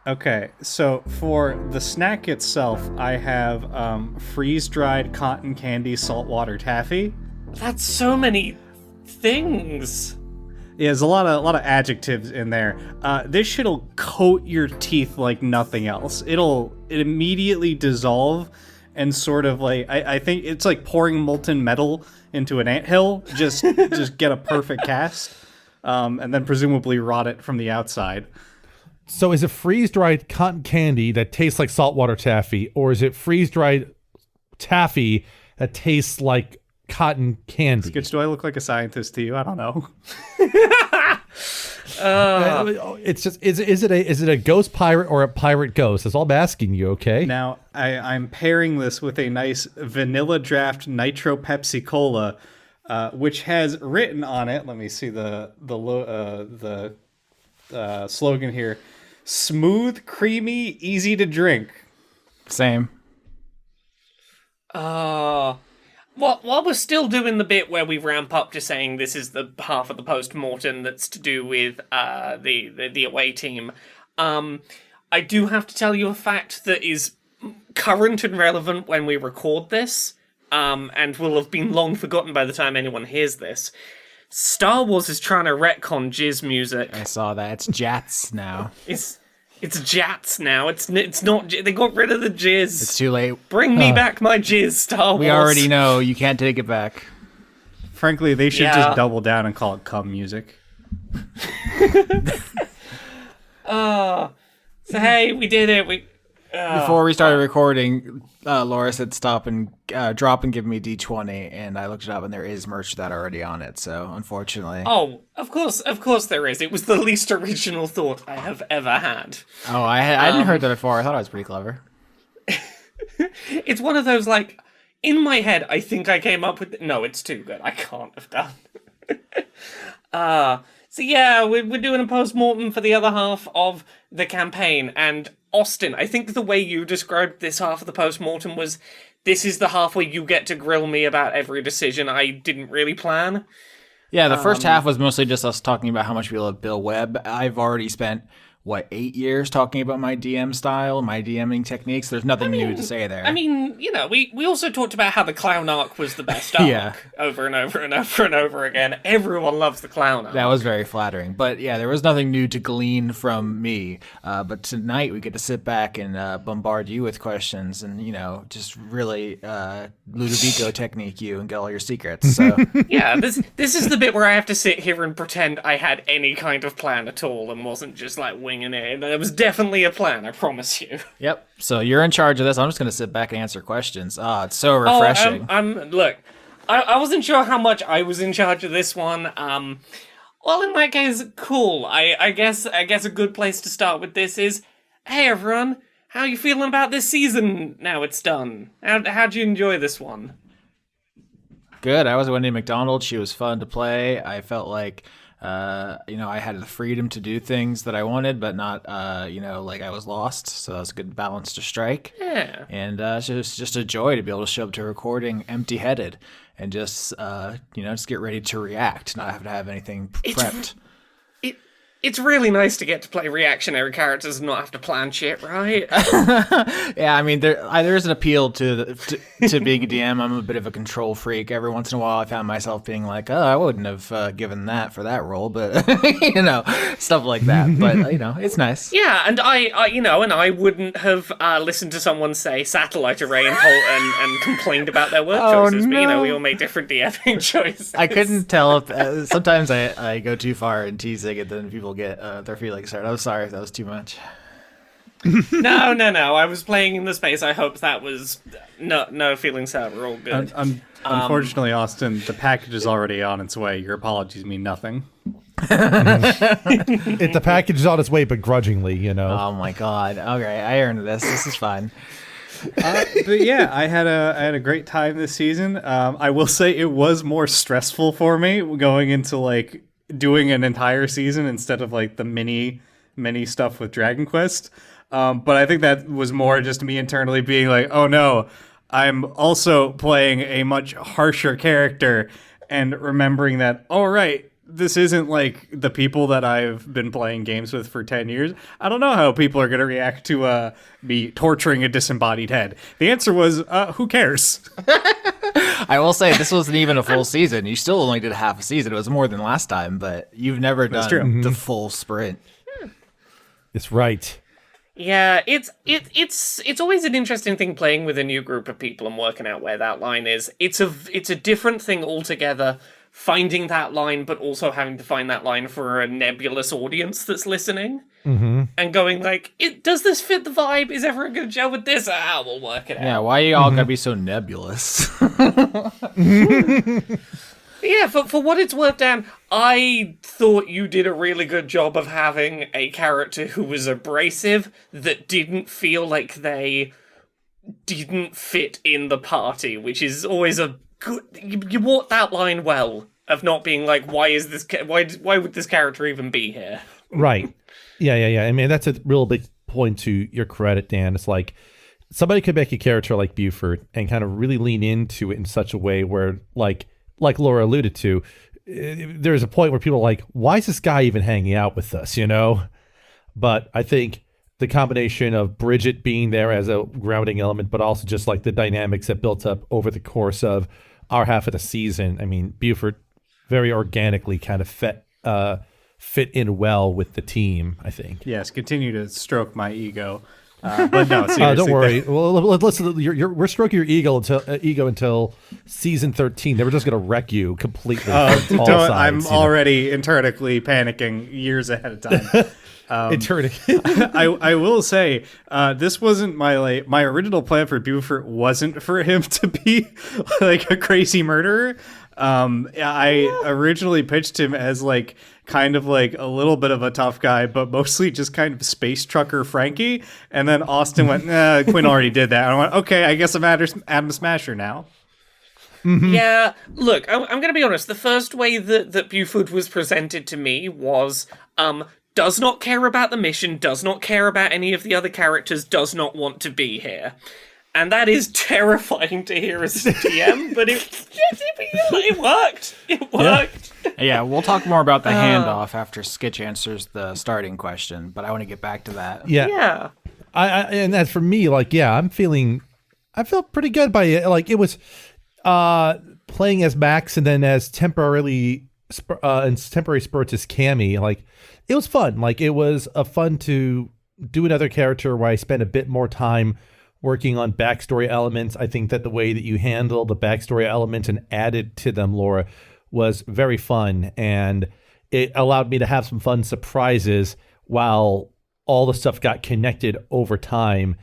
Okay, so for the snack itself, I have freeze-dried cotton candy saltwater taffy. That's so many things. Yeah, there's a lot of adjectives in there. This shit'll coat your teeth like nothing else. It immediately dissolve and sort of like I think it's like pouring molten metal into an anthill. Just get a perfect cast, and then presumably rot it from the outside. So is it freeze-dried cotton candy that tastes like saltwater taffy, or is it freeze-dried taffy that tastes like cotton candy? Skitch, do I look like a scientist to you? I don't know. It's just is it a ghost pirate or a pirate ghost? That's all I'm asking you. Okay. Now I'm pairing this with a nice vanilla draft nitro Pepsi Cola, which has written on it. Let me see the slogan here: smooth, creamy, easy to drink. Same. While we're still doing the bit where we ramp up to saying this is the half of the post-mortem that's to do with the away team, I do have to tell you a fact that is current and relevant when we record this, and will have been long forgotten by the time anyone hears this. Star Wars is trying to retcon jizz music. I saw that. It's Jats now. It's Jats now. It's not. They got rid of the jizz. It's too late. Bring me back my jizz, Star Wars. We already know you can't take it back. Frankly, they should just double down and call it cum music. So hey, we did it. Before we started recording, Laura said stop and drop and give me D20, and I looked it up, and there is merch that already on it. So unfortunately, Oh, of course there is. It was the least original thought I have ever had. oh, I hadn't heard that before. I thought it was pretty clever. It's one of those, like, in my head, I think I came up with... No, it's too good. I can't have done. So yeah, we're doing a post-mortem for the other half of the campaign, and Austin, I think the way you described this half of the post-mortem was, this is the half where you get to grill me about every decision I didn't really plan. Yeah, the first half was mostly just us talking about how much we love Bill Webb. I've already spent, 8 years talking about my DM style, my DMing techniques. There's nothing new to say there. I mean, we also talked about how the clown arc was the best arc. Yeah. Over and over and over and over again. Everyone loves the clown arc. That was very flattering. But yeah, there was nothing new to glean from me. But tonight we get to sit back and bombard you with questions and, just really Ludovico technique you and get all your secrets. So Yeah, this is the bit where I have to sit here and pretend I had any kind of plan at all and wasn't just like winging it. There was definitely a plan, I promise you. Yep. So you're in charge of this. I'm just going to sit back and answer questions. It's so refreshing. Look, I wasn't sure how much I was in charge of this one. Well, in that case, cool. I guess a good place to start with this is, hey everyone, how you feeling about this season now it's done? How'd you enjoy this one? Good. I was Wendy McDonald. She was fun to play. I felt like, I had the freedom to do things that I wanted, but not, like I was lost. So that was a good balance to strike. Yeah. And it was just a joy to be able to show up to recording empty-headed and just, just get ready to react, not have to have anything prepped. It's really nice to get to play reactionary characters and not have to plan shit, right? Yeah, I mean, there's an appeal to being a DM. I'm a bit of a control freak. Every once in a while, I found myself being like, oh, I wouldn't have given that for that role, but, stuff like that. But, it's nice. Yeah, and I wouldn't have listened to someone say satellite array and complained about their word choices, no. but, we all make different DMing choices. I couldn't tell if, sometimes I go too far in teasing and then people get their feelings hurt. I'm sorry if that was too much. No. I was playing in the space. I hope that was no feelings hurt. We're all good. Unfortunately, Austin, the package is already on its way. Your apologies mean nothing. The package is on its way, but grudgingly, Oh my god. Okay, I earned this. This is fine. But yeah, I had a great time this season. I will say it was more stressful for me going into doing an entire season instead of the mini stuff with Dragon Quest. But I think that was more just me internally being like, oh no, I'm also playing a much harsher character and remembering that, all right, this isn't like the people that I've been playing games with for 10 years. I don't know how people are going to react to me torturing a disembodied head. The answer was, who cares? I will say this wasn't even a full season. You still only did half a season. It was more than last time, but you've never done the full sprint. It's right. Yeah, it's always an interesting thing playing with a new group of people and working out where that line is. It's a different thing altogether, finding that line, but also having to find that line for a nebulous audience that's listening and going like, does this fit the vibe? Is everyone going to gel with this? We'll work it out. Yeah, why are you all gotta be so nebulous? Yeah, for what it's worth, Dan, I thought you did a really good job of having a character who was abrasive that didn't feel like they didn't fit in the party, which is always a good... You walked that line well, of not being like, why would this character even be here? Right. Yeah. I mean, that's a real big point to your credit, Dan. It's like, somebody could make a character like Buford and kind of really lean into it in such a way where, like Laura alluded to, there's a point where people are like, why is this guy even hanging out with us, you know? But I think the combination of Bridget being there as a grounding element, but also just like the dynamics that built up over the course of our half of the season. I mean, Buford very organically kind of fit in well with the team, I think. Yes, continue to stroke my ego. But no, seriously. Don't worry. Well, listen, we're stroking your ego until season 13. They were just going to wreck you completely. I'm already internally panicking years ahead of time. I will say, this wasn't my original plan for Buford wasn't for him to be like a crazy murderer. I originally pitched him as like kind of like a little bit of a tough guy, but mostly just kind of space trucker Frankie. And then Austin went, Quinn already did that. And I went, okay, I guess I'm Adam Smasher now. Yeah, look, I'm going to be honest. The first way that Buford was presented to me was, does not care about the mission, does not care about any of the other characters, does not want to be here. And that is terrifying to hear as a DM, but it worked. It worked. Yeah, we'll talk more about the handoff after Skitch answers the starting question, but I want to get back to that. Yeah. And as for me, like, I felt pretty good by it. Like, it was playing as Max and then as temporary spurts as Cammy. Like, it was fun. Like, it was fun to do another character where I spent a bit more time working on backstory elements. I think that the way that you handle the backstory elements and added to them, Laura, was very fun. And it allowed me to have some fun surprises while all the stuff got connected over time.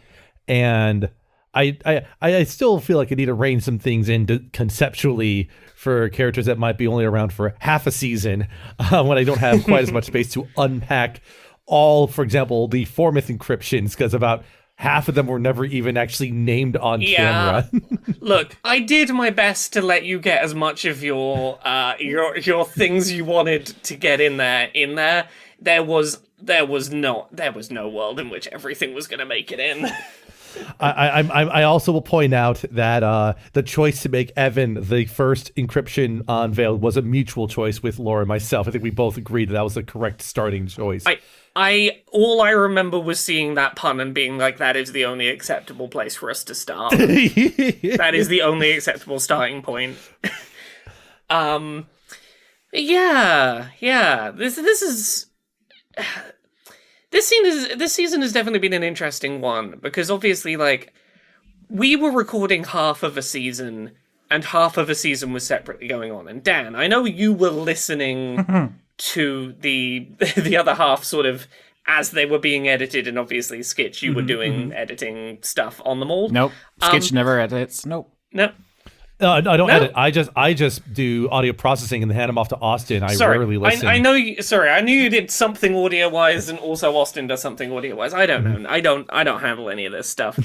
And I still feel like I need to rein some things in conceptually for characters that might be only around for half a season when I don't have quite as much space to unpack all, for example, the 4-myth encryptions, because about half of them were never even actually named on camera. Look, I did my best to let you get as much of your things you wanted to get in there. There was no world in which everything was going to make it in. I also will point out that the choice to make Evan the first encryption unveiled was a mutual choice with Laura and myself. I think we both agreed that was the correct starting choice. All I remember was seeing that pun and being like, that is the only acceptable place for us to start. That is the only acceptable starting point. Yeah. This season has definitely been an interesting one, because obviously, like, we were recording half of a season, and half of a season was separately going on. And Dan, I know you were listening to the other half sort of as they were being edited, and obviously Skitch, you were doing editing stuff on them all. Nope. Skitch never edits. Nope. No. I don't edit. I just do audio processing and then hand them off to Austin. I rarely listen. I know you. Sorry, I knew you did something audio wise, and also Austin does something audio wise. I don't know. I don't handle any of this stuff.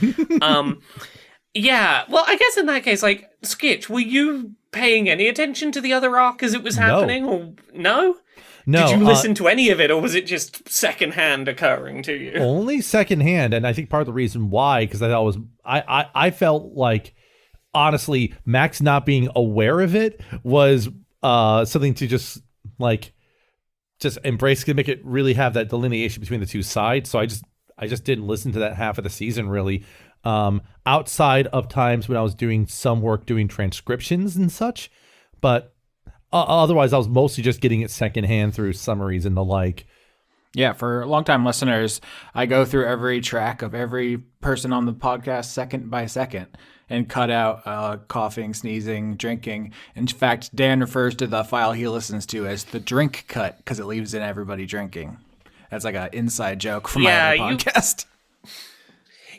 Yeah. Well, I guess in that case, like, Skitch, were you paying any attention to the other arc as it was happening, or no? No. Did you listen to any of it, or was it just secondhand occurring to you? Only secondhand, and I think part of the reason why, because I felt like, honestly, Max not being aware of it was something to just like just embrace it, make it really have that delineation between the two sides. So I just didn't listen to that half of the season really. Outside of times when I was doing some work doing transcriptions and such, but otherwise I was mostly just getting it secondhand through summaries and the like. Yeah, for long-time listeners, I go through every track of every person on the podcast second by second and cut out coughing, sneezing, drinking. In fact, Dan refers to the file he listens to as the drink cut because it leaves in everybody drinking. That's like an inside joke from my other podcast.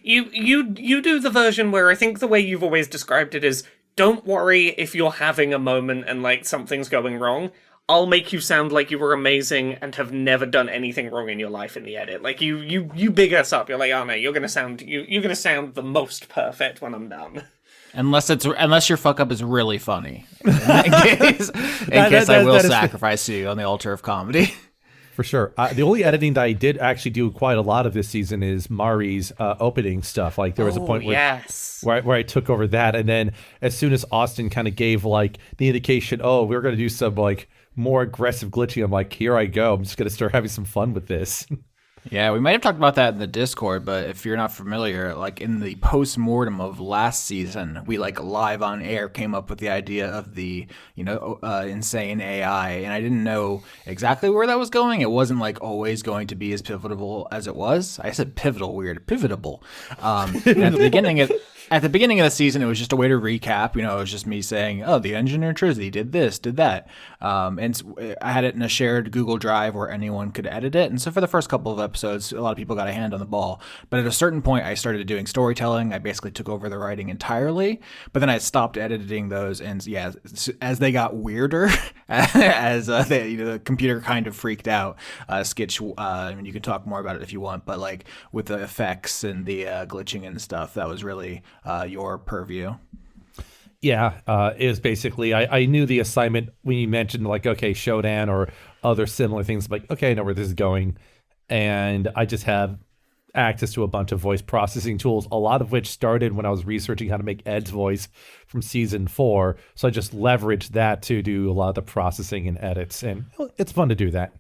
You do the version where I think the way you've always described it is, don't worry if you're having a moment and like something's going wrong. I'll make you sound like you were amazing and have never done anything wrong in your life in the edit. Like you big us up. You're like, oh no, you're gonna sound the most perfect when I'm done. Unless your fuck up is really funny. In case I will sacrifice you on the altar of comedy. For sure. The only editing that I did actually do quite a lot of this season is Mari's opening stuff. Like there was a point where I took over that, and then as soon as Austin kind of gave like the indication, oh, we're gonna do some like more aggressive glitching, I'm like, here I go. I'm just gonna start having some fun with this. Yeah, we might have talked about that in the Discord, but if you're not familiar, like in the post-mortem of last season, we like live on air came up with the idea of the, insane AI, and I didn't know exactly where that was going. It wasn't like always going to be as pivotal as it was. I said pivotal, weird, pivotable. At the beginning of the season, it was just a way to recap. It was just me saying, oh, the engineer Trizzy did this, did that. And I had it in a shared Google Drive where anyone could edit it. And so for the first couple of episodes, a lot of people got a hand on the ball. But at a certain point, I started doing storytelling. I basically took over the writing entirely. But then I stopped editing those. And yeah, as they got weirder, as the computer kind of freaked out, Skitch, you can talk more about it if you want. But like with the effects and the glitching and stuff, that was really your purview. Yeah, it was basically, I knew the assignment when you mentioned like, okay, Shodan or other similar things, like, okay, I know where this is going. And I just have access to a bunch of voice processing tools, a lot of which started when I was researching how to make Ed's voice from season 4. So I just leveraged that to do a lot of the processing and edits. And it's fun to do that.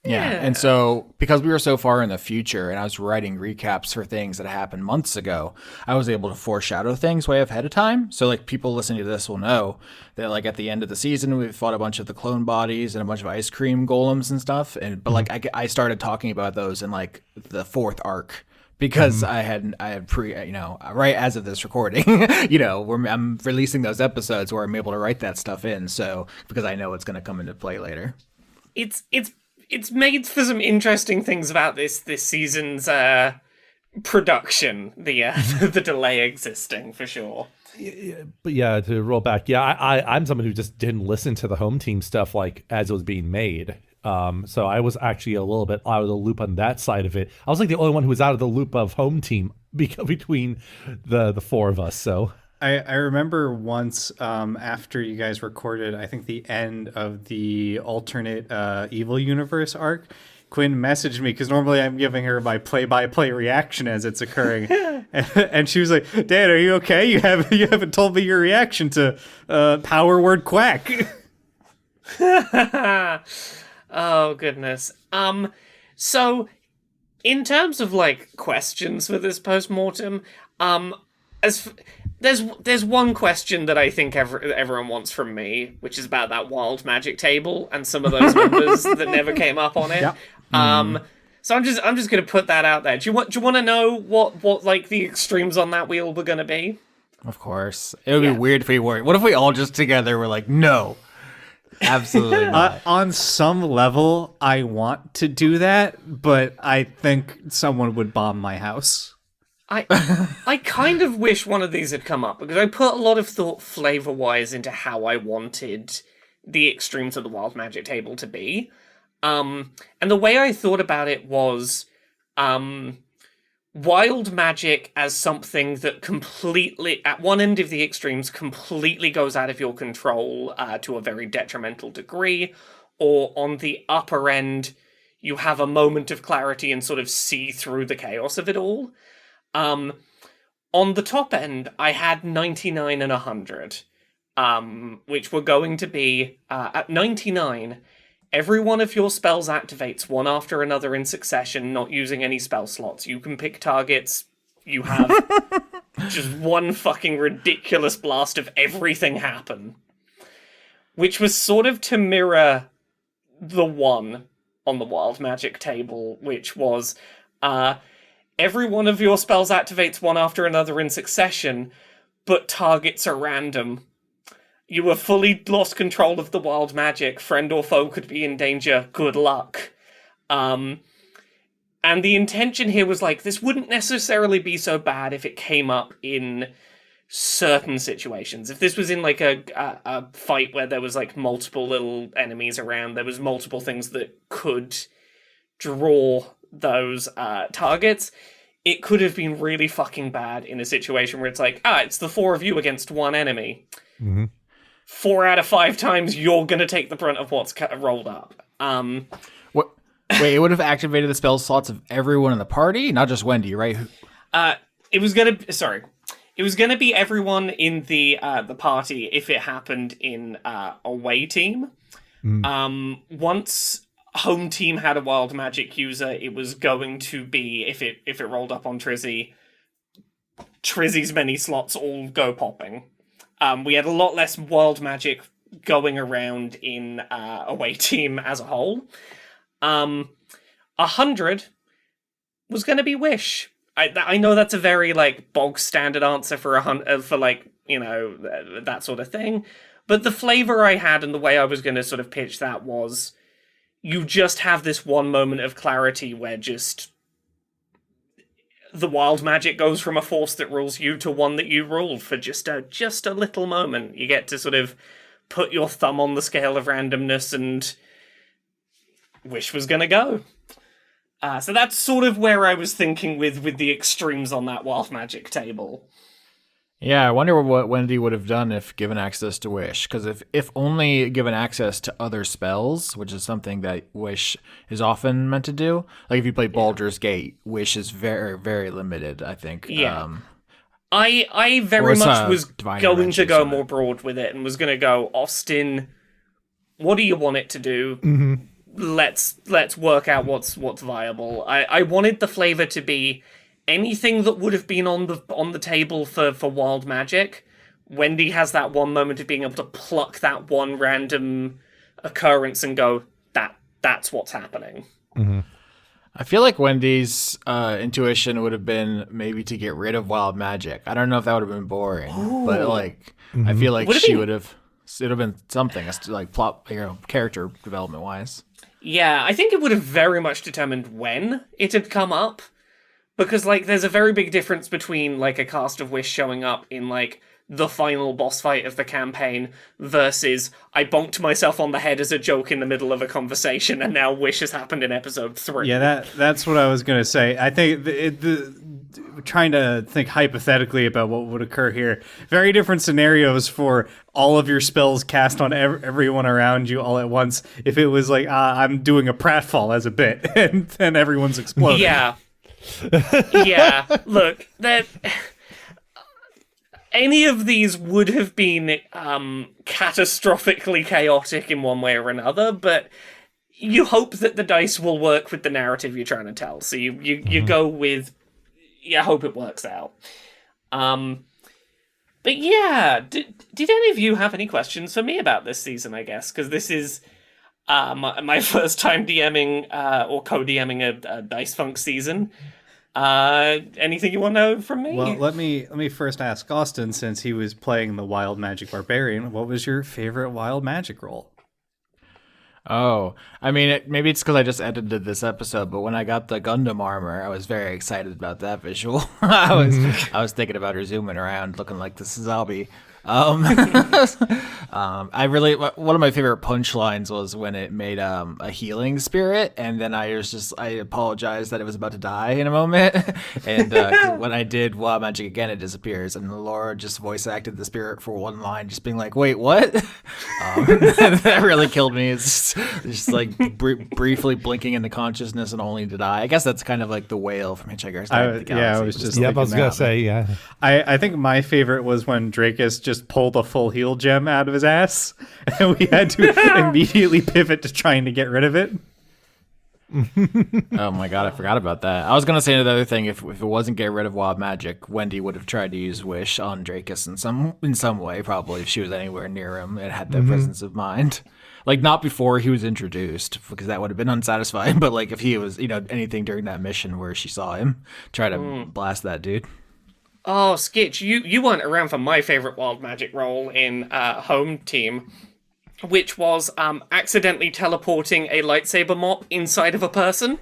Yeah. And so because we were so far in the future and I was writing recaps for things that happened months ago, I was able to foreshadow things way ahead of time. So like people listening to this will know that like at the end of the season, we fought a bunch of the clone bodies and a bunch of ice cream golems and stuff. But like I started talking about those in like the 4th arc. Because I had right as of this recording, I'm releasing those episodes where I'm able to write that stuff in. So because I know it's going to come into play later. It's made for some interesting things about this season's production. The delay existing for sure. But yeah, to roll back, I'm someone who just didn't listen to the home team stuff like as it was being made. So I was actually a little bit out of the loop on that side of it. I was like the only one who was out of the loop of home team between the 4 of us. So. I remember once after you guys recorded, I think the end of the alternate Evil Universe arc, Quinn messaged me because normally I'm giving her my play-by-play reaction as it's occurring, and she was like, "Dad, are you okay? You haven't told me your reaction to Power Word Quack." Oh goodness. So in terms of like questions for this post-mortem, There's one question that I think everyone wants from me, which is about that wild magic table and some of those numbers that never came up on it. Yep. So I'm just gonna put that out there. Do you want to know what like the extremes on that wheel were gonna be? Of course, it would be weird if we weren't. What if we all just together were like, no, absolutely not. On some level, I want to do that, but I think someone would bomb my house. I kind of wish one of these had come up, because I put a lot of thought flavor-wise into how I wanted the extremes of the wild magic table to be. And the way I thought about it was wild magic as something that completely, at one end of the extremes, completely goes out of your control to a very detrimental degree, or on the upper end, you have a moment of clarity and sort of see through the chaos of it all. On the top end, I had 99 and 100, which were going to be, at 99, Every one of your spells activates one after another in succession, not using any spell slots. You can pick targets. You have just one fucking ridiculous blast of everything happen. Which was sort of to mirror the one on the wild magic table, which was every one of your spells activates one after another in succession, but targets are random. You have fully lost control of the wild magic. Friend or foe could be in danger. Good luck. And the intention here was like, this wouldn't necessarily be so bad if it came up in certain situations. If this was in like a fight where there was like multiple little enemies around, there was multiple things that could draw those targets, it could have been really fucking bad in a situation where it's like, it's the 4 of you against one enemy. Mm-hmm. 4 out of 5 times you're gonna take the brunt of what's rolled up. What? Wait, it would have activated the spell slots of everyone in the party, not just Wendy, right? It was gonna be everyone in the party if it happened in away team. Once home team had a wild magic user, it was going to be if it rolled up on Trizzy's many slots all go popping. We had a lot less wild magic going around in away team as a whole. 100 was going to be Wish. I know that's a very like bog standard answer for like, you know, that sort of thing. But the flavor I had and the way I was going to sort of pitch that was, you just have this one moment of clarity where just the wild magic goes from a force that rules you to one that you ruled for just a little moment. You get to sort of put your thumb on the scale of randomness, and Wish was gonna go. So that's sort of where I was thinking with the extremes on that wild magic table. Yeah, I wonder what Wendy would have done if given access to Wish. Because if only given access to other spells, which is something that Wish is often meant to do. Like if you play Baldur's Gate, Wish is very, very limited, I think. Yeah. I very much was going to go more broad with it and was going to go, Austin, what do you want it to do? Mm-hmm. Let's work out what's viable. I wanted the flavor to be anything that would have been on the table for wild magic. Wendy has that one moment of being able to pluck that one random occurrence and go, that's what's happening. Mm-hmm. I feel like Wendy's intuition would have been maybe to get rid of wild magic. I don't know if that would have been boring, but like I feel like it would have been something like plot, character development wise. Yeah, I think it would have very much determined when it had come up. Because, like, there's a very big difference between, like, a cast of Wish showing up in, like, the final boss fight of the campaign versus I bonked myself on the head as a joke in the middle of a conversation and now Wish has happened in episode 3. Yeah, that's what I was going to say. I think trying to think hypothetically about what would occur here. Very different scenarios for all of your spells cast on everyone around you all at once. If it was like, I'm doing a pratfall as a bit and then everyone's exploding. Yeah. Yeah, look, that any of these would have been catastrophically chaotic in one way or another, but you hope that the dice will work with the narrative you're trying to tell. So you go with, you hope it works out. But yeah, did any of you have any questions for me about this season, I guess? Because this is my first time DMing or co-DMing a Dice Funk season. Anything you want to know from me? Well, let me first ask Austin, since he was playing the Wild Magic Barbarian, what was your favorite Wild Magic roll? Oh, I mean, maybe it's because I just edited this episode, but when I got the Gundam armor, I was very excited about that visual. I was thinking about her zooming around, looking like this is Albie. I really, one of my favorite punchlines was when it made a healing spirit, and then I apologized that it was about to die in a moment, and when I did Wild Magic again, it disappears, and Laura just voice acted the spirit for one line, just being like, "Wait, what?" That really killed me. It's just like briefly blinking into consciousness and only to die. I guess that's kind of like the whale from Hitchhiker's Guide to the Galaxy. Yeah, I was just I was gonna say, yeah. I think my favorite was when Drakus just just pulled a full heal gem out of his ass, and we had to immediately pivot to trying to get rid of it. Oh my god, I forgot about that. I was gonna say another thing. If it wasn't get rid of wild magic, Wendy would have tried to use Wish on Drakus in some way, probably if she was anywhere near him and had that presence of mind. Like not before he was introduced, because that would have been unsatisfying. But like if he was, anything during that mission where she saw him try to blast that dude. Oh, Skitch, you weren't around for my favorite wild magic role in Home Team, which was accidentally teleporting a lightsaber mop inside of a person.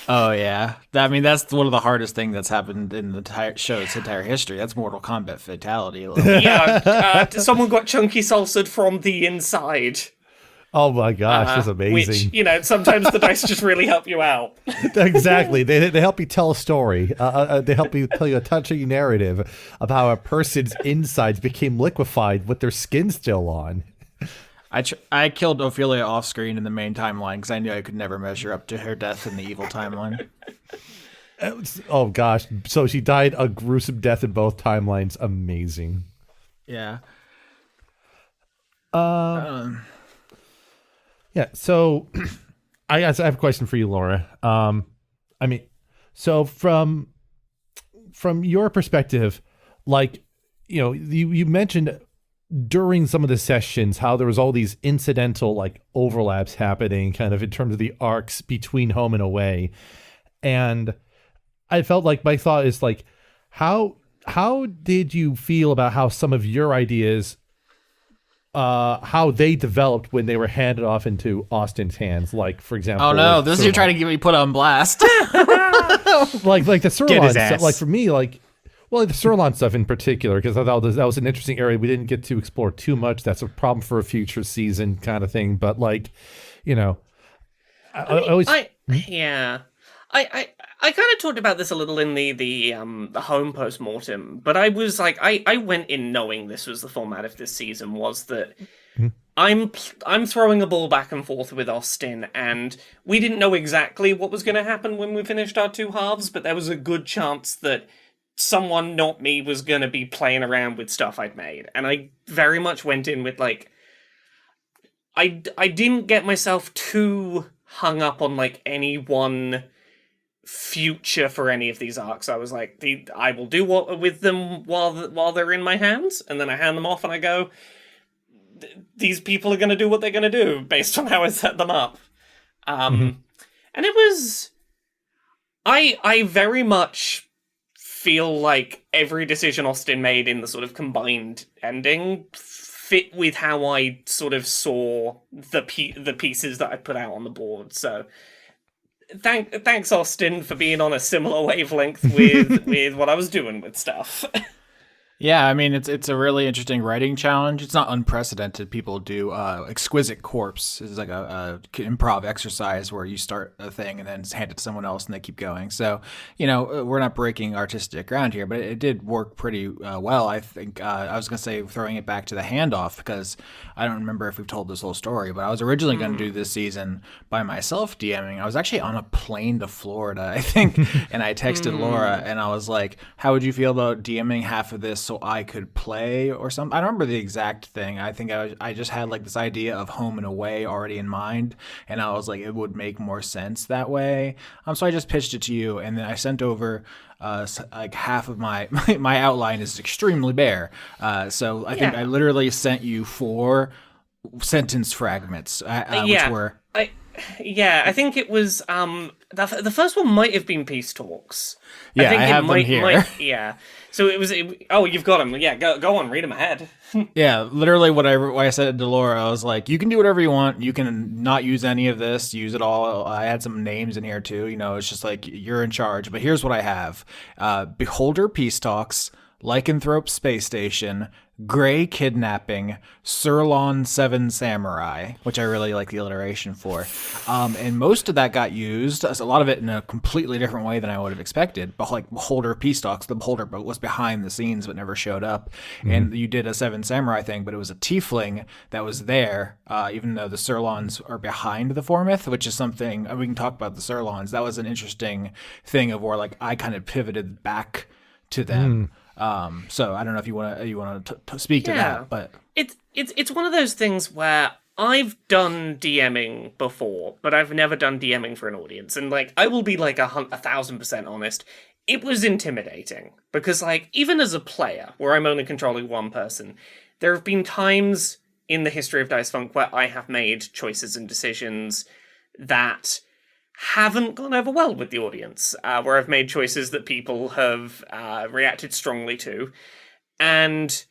Oh yeah, that's one of the hardest things that's happened in the entire show's entire history. That's Mortal Kombat fatality. Yeah, someone got chunky salsa'd from the inside. Oh my gosh, that's amazing. Which, sometimes the dice just really help you out. Exactly. They help you tell a story. They help you tell you a touching narrative of how a person's insides became liquefied with their skin still on. I killed Ophelia off screen in the main timeline because I knew I could never measure up to her death in the evil timeline. Oh gosh. So she died a gruesome death in both timelines. Amazing. Yeah. Yeah, so I have a question for you, Laura. So from your perspective, like, you mentioned during some of the sessions how there was all these incidental like overlaps happening kind of in terms of the arcs between home and away. And I felt like my thought is like, how did you feel about how some of your ideas how they developed when they were handed off into Austin's hands, like for example. Oh no, this is you trying to get me put on blast. like the Surlon ass. stuff. Like for me, the Surlon stuff in particular, because I thought that was an interesting area we didn't get to explore too much. That's a problem for a future season kind of thing. But I kind of talked about this a little in the home post-mortem, but I was like, I went in knowing this was the format of this season, was that I'm throwing a ball back and forth with Austin, and we didn't know exactly what was going to happen when we finished our two halves, but there was a good chance that someone, not me, was going to be playing around with stuff I'd made, and I very much went in with like, I didn't get myself too hung up on like any one future for any of these arcs. I was like, I will do what with them while they're in my hands, and then I hand them off and I go, these people are going to do what they're going to do based on how I set them up. And it was, I very much feel like every decision Austin made in the sort of combined ending fit with how I sort of saw the pieces that I put out on the board. So thanks, Austin, for being on a similar wavelength with what I was doing with stuff. Yeah, it's a really interesting writing challenge. It's not unprecedented. People do Exquisite Corpse. It's like a improv exercise where you start a thing and then hand it to someone else and they keep going. So, we're not breaking artistic ground here, but it did work pretty well. I think I was going to say throwing it back to the handoff, because I don't remember if we've told this whole story, but I was originally going to do this season by myself DMing. I was actually on a plane to Florida, I think, and I texted Laura and I was like, how would you feel about DMing half of this so I could play or something? I don't remember the exact thing. I think I just had like this idea of home and away already in mind, and I was like, it would make more sense that way. So I just pitched it to you, and then I sent over like half of my outline is extremely bare. So I think I literally sent you 4 sentence fragments, which were. I think it was the first one might have been Peace Talks. Yeah, I have them here. So it was. You've got them. Yeah, go on, read them ahead. Yeah, literally what I said to Laura, I was like, you can do whatever you want. You can not use any of this. Use it all. I had some names in here too. It's just like you're in charge. But here's what I have: Beholder Peace Talks, Lycanthrope Space Station, Grey Kidnapping, Surlon 7 Samurai, which I really like the alliteration for. And most of that got used, a lot of it in a completely different way than I would have expected. But like Beholder Peace Talks, the Beholder was behind the scenes but never showed up. And you did a 7 Samurai thing, but it was a tiefling that was there, even though the Surlons are behind the Formith, which is something, we can talk about the Surlons. That was an interesting thing of where like I kind of pivoted back to them. So I don't know if you want to speak to that, but It's one of those things where I've done DMing before, but I've never done DMing for an audience. And, like, I will be, like, 1,000% honest. It was intimidating. Because, like, even as a player, where I'm only controlling one person, there have been times in the history of Dice Funk where I have made choices and decisions that haven't gone over well with the audience. Where I've made choices that people have reacted strongly to. And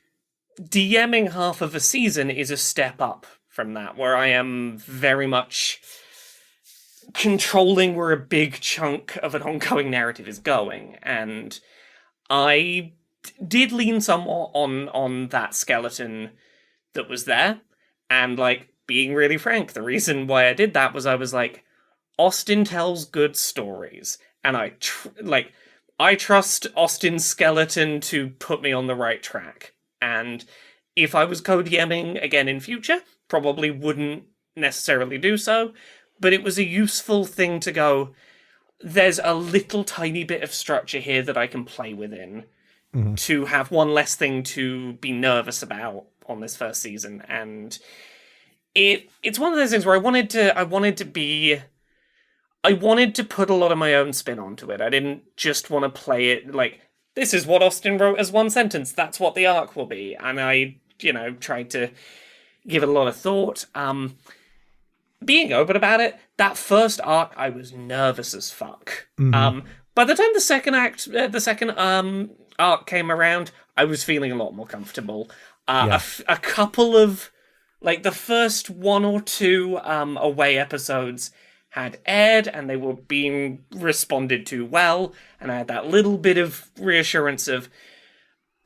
DMing half of a season is a step up from that, where I am very much controlling where a big chunk of an ongoing narrative is going, and I did lean somewhat on that skeleton that was there, and, like, being really frank, the reason why I did that was I was like, Austin tells good stories, and I trust Austin's skeleton to put me on the right track, and if I was co-DMing again in future, probably wouldn't necessarily do so, but it was a useful thing to go, there's a little tiny bit of structure here that I can play within to have one less thing to be nervous about on this first season. And it's one of those things where I wanted to put a lot of my own spin onto it. I didn't just want to play it like, this is what Austin wrote as one sentence, that's what the arc will be. And I, tried to give it a lot of thought. Being open about it, that first arc, I was nervous as fuck. By the time the second arc came around, I was feeling a lot more comfortable. A couple of, like, the first one or two away episodes had aired, and they were being responded to well, and I had that little bit of reassurance of,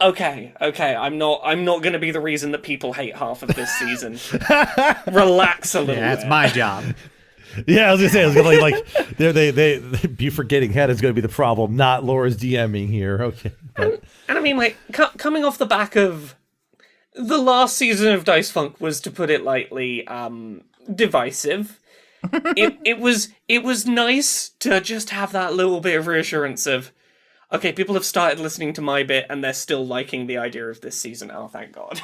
okay, I'm not going to be the reason that people hate half of this season. Relax a little. Yeah, that's my job. Yeah, I was gonna say, like they Buford getting head is gonna be the problem, not Laura's DMing here. Okay, and I mean, like, coming off the back of the last season of Dice Funk was, to put it lightly, divisive. It was nice to just have that little bit of reassurance of, okay, people have started listening to my bit and they're still liking the idea of this season. Oh, thank God.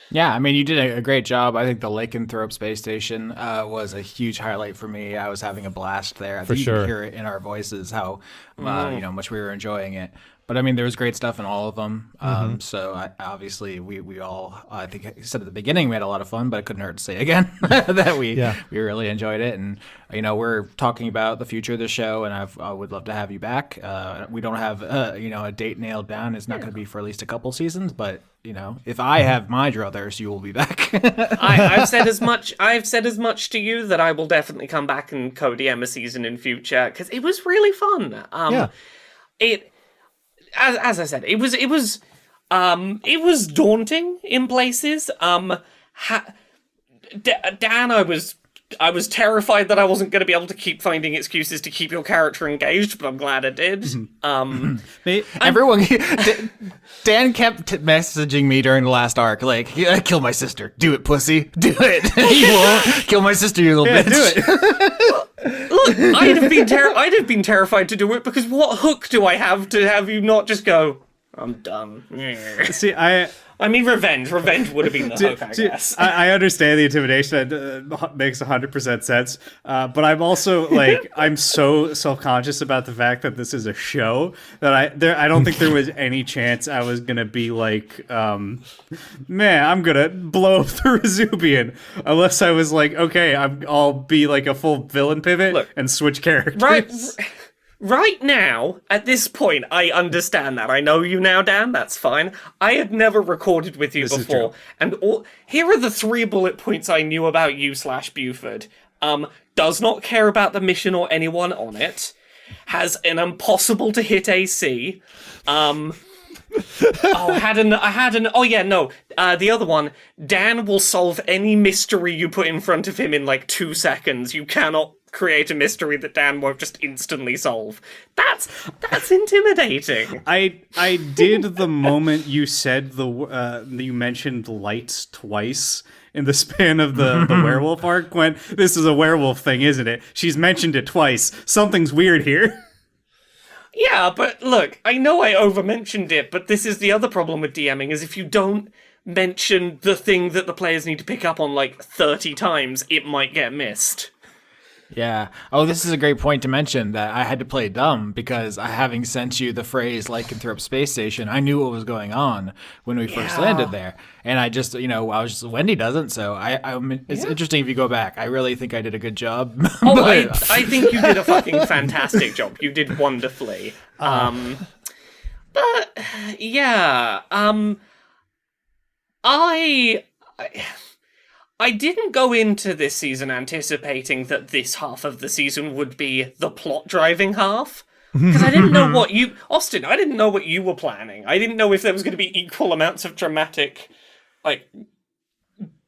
Yeah, I mean, you did a great job. I think the Lycanthrope space station was a huge highlight for me. I was having a blast there. I think you can hear it in our voices how much we were enjoying it. But I mean, there was great stuff in all of them. So obviously, we all, I think I said at the beginning, we had a lot of fun, but it couldn't hurt to say again that we really enjoyed it. And we're talking about the future of the show, and I would love to have you back. We don't have a date nailed down. It's not going to be for at least a couple seasons, but if I have my druthers, you will be back. I've said as much. I've said as much to you that I will definitely come back and co-DM a season in future, because it was really fun. As I said, it was daunting in places. Dan, I was terrified that I wasn't going to be able to keep finding excuses to keep your character engaged, but I'm glad I did. Everyone, Dan kept messaging me during the last arc, like, kill my sister. Do it, pussy. Do it. You won't. Kill my sister, you little bitch. Do it. Look, I'd have been terrified to do it, because what hook do I have to have you not just go, I'm done. See, I mean, revenge. Revenge would have been the hook, I guess. I understand the intimidation. It makes 100% sense. But I'm also, like, I'm so self-conscious about the fact that this is a show that I don't think there was any chance I was going to be like, man, I'm going to blow up the Rezubian. Unless I was like, okay, I'll be like a full villain pivot and switch characters. Right now, at this point, I understand that. I know you now, Dan, that's fine. I had never recorded with you before. And here are the 3 bullet points I knew about you / Buford. Does not care about the mission or anyone on it. Has an impossible to hit AC. The other one, Dan will solve any mystery you put in front of him in like 2 seconds. You cannot create a mystery that Dan won't just instantly solve. That's intimidating. I did the moment you said you mentioned lights twice in the span of the werewolf arc. When this is a werewolf thing, isn't it? She's mentioned it twice. Something's weird here. Yeah, but look, I know I over-mentioned it, but this is the other problem with DMing, is if you don't mention the thing that the players need to pick up on like 30 times, it might get missed. Yeah. Oh, this is a great point to mention that I had to play dumb because having sent you the phrase lycanthrope space station, I knew what was going on when we first landed there. And I just, I was just, Wendy doesn't. So it's interesting if you go back. I really think I did a good job. Oh, I think you did a fucking fantastic job. You did wonderfully. But yeah, I didn't go into this season anticipating that this half of the season would be the plot-driving half. Because I didn't know Austin, I didn't know what you were planning. I didn't know if there was going to be equal amounts of dramatic, like,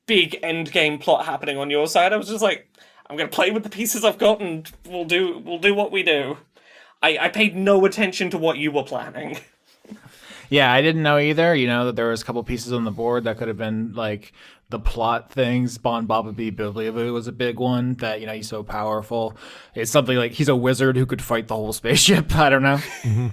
big endgame plot happening on your side. I was just like, I'm going to play with the pieces I've got and we'll do what we do. I paid no attention to what you were planning. Yeah, I didn't know either, that there was a couple pieces on the board that could have been, like, the plot things. Bon Bobby Bibliaboo was a big one that, he's so powerful. It's something like he's a wizard who could fight the whole spaceship. I don't know. Mm-hmm.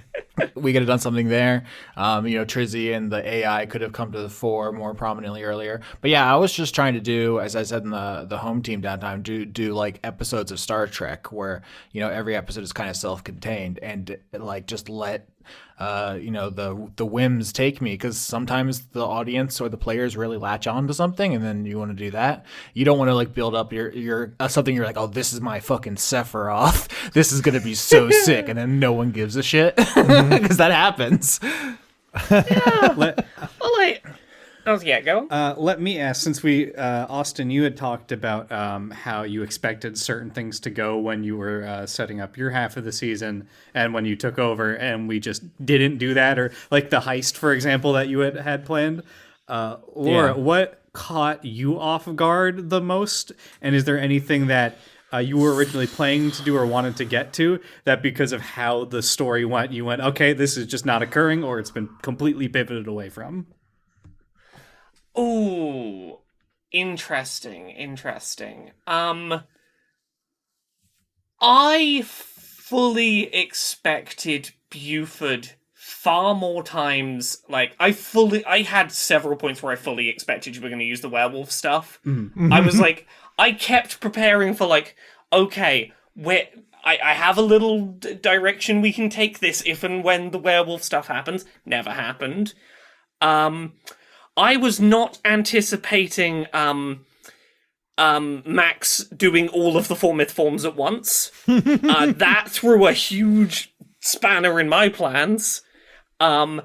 We could have done something there. Trizzy and the AI could have come to the fore more prominently earlier. But yeah, I was just trying to do, as I said in the home team downtime, do like episodes of Star Trek where, every episode is kind of self-contained and like just let the whims take me, because sometimes the audience or the players really latch on to something and then you want to do that. You don't want to like build up your something you're like, oh, this is my fucking Sephiroth, this is gonna be so sick, and then no one gives a shit, because that happens. Yeah. Go. Let me ask, since we, Austin, you had talked about how you expected certain things to go when you were setting up your half of the season and when you took over, and we just didn't do that, or like the heist, for example, that you had planned. Laura, what caught you off guard the most? And is there anything that you were originally planning to do or wanted to get to that because of how the story went, you went, okay, this is just not occurring, or it's been completely pivoted away from? Ooh, interesting. I fully expected Buford far more times. Like, I had several points where I fully expected you were going to use the werewolf stuff. Mm-hmm. I was like, I kept preparing for like, okay, I have a little direction we can take this if and when the werewolf stuff happens. Never happened. I was not anticipating Max doing all of the four myth forms at once. That threw a huge spanner in my plans. I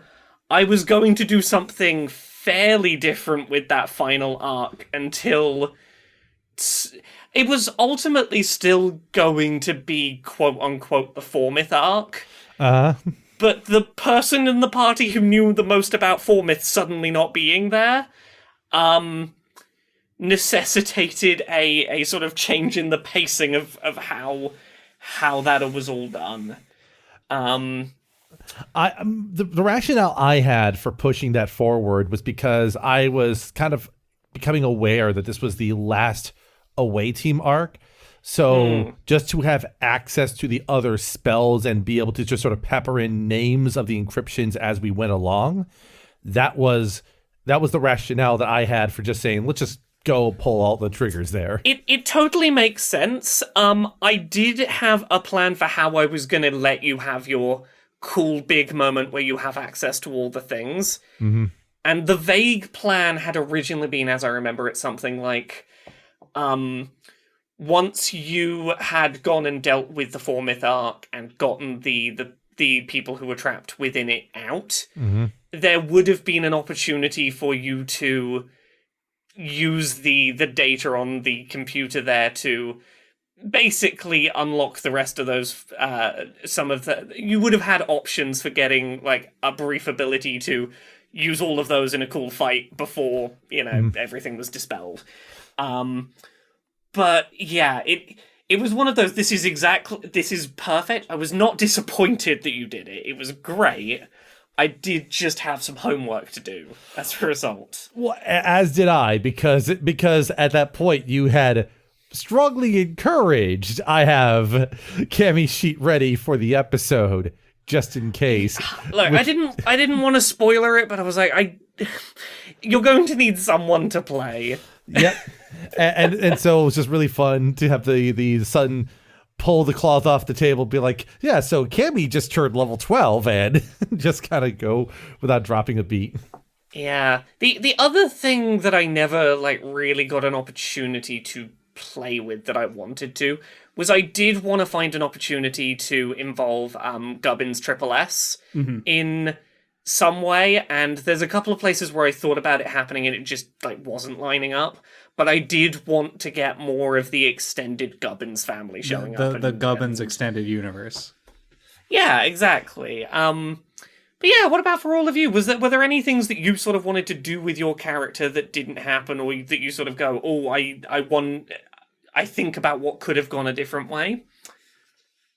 was going to do something fairly different with that final arc until it was ultimately still going to be quote-unquote the four myth arc. But the person in the party who knew the most about four myths suddenly not being there, necessitated a sort of change in the pacing of how that was all done. The rationale I had for pushing that forward was because I was kind of becoming aware that this was the last away team arc. So just to have access to the other spells and be able to just sort of pepper in names of the encryptions as we went along, that was the rationale that I had for just saying, let's just go pull all the triggers there. It totally makes sense. I did have a plan for how I was going to let you have your cool big moment where you have access to all the things. Mm-hmm. And the vague plan had originally been, as I remember it, something like... once you had gone and dealt with the four myth arc and gotten the people who were trapped within it out, there would have been an opportunity for you to use the data on the computer there to basically unlock the rest of those. You would have had options for getting like a brief ability to use all of those in a cool fight before everything was dispelled. But yeah, it was one of those, this is perfect. I was not disappointed that you did it. It was great. I did just have some homework to do as a result. Well, as did I, because at that point you had strongly encouraged, I have Cammy's sheet ready for the episode. just in case. Look, I didn't want to spoiler it, but I was like, you're going to need someone to play. Yep. And so it was just really fun to have the son pull the cloth off the table, be like, yeah, so Cammy just turned level 12, and just kind of go without dropping a beat. Yeah. The other thing that I never really got an opportunity to play with that I wanted to was I did want to find an opportunity to involve Gubbins Triple S in some way, and there's a couple of places where I thought about it happening and it just wasn't lining up. But I did want to get more of the extended Gubbins family showing up. The Gubbins extended universe. Yeah, exactly. But yeah, what about for all of you? Were there any things that you sort of wanted to do with your character that didn't happen, or that you sort of go, oh, I think about what could have gone a different way?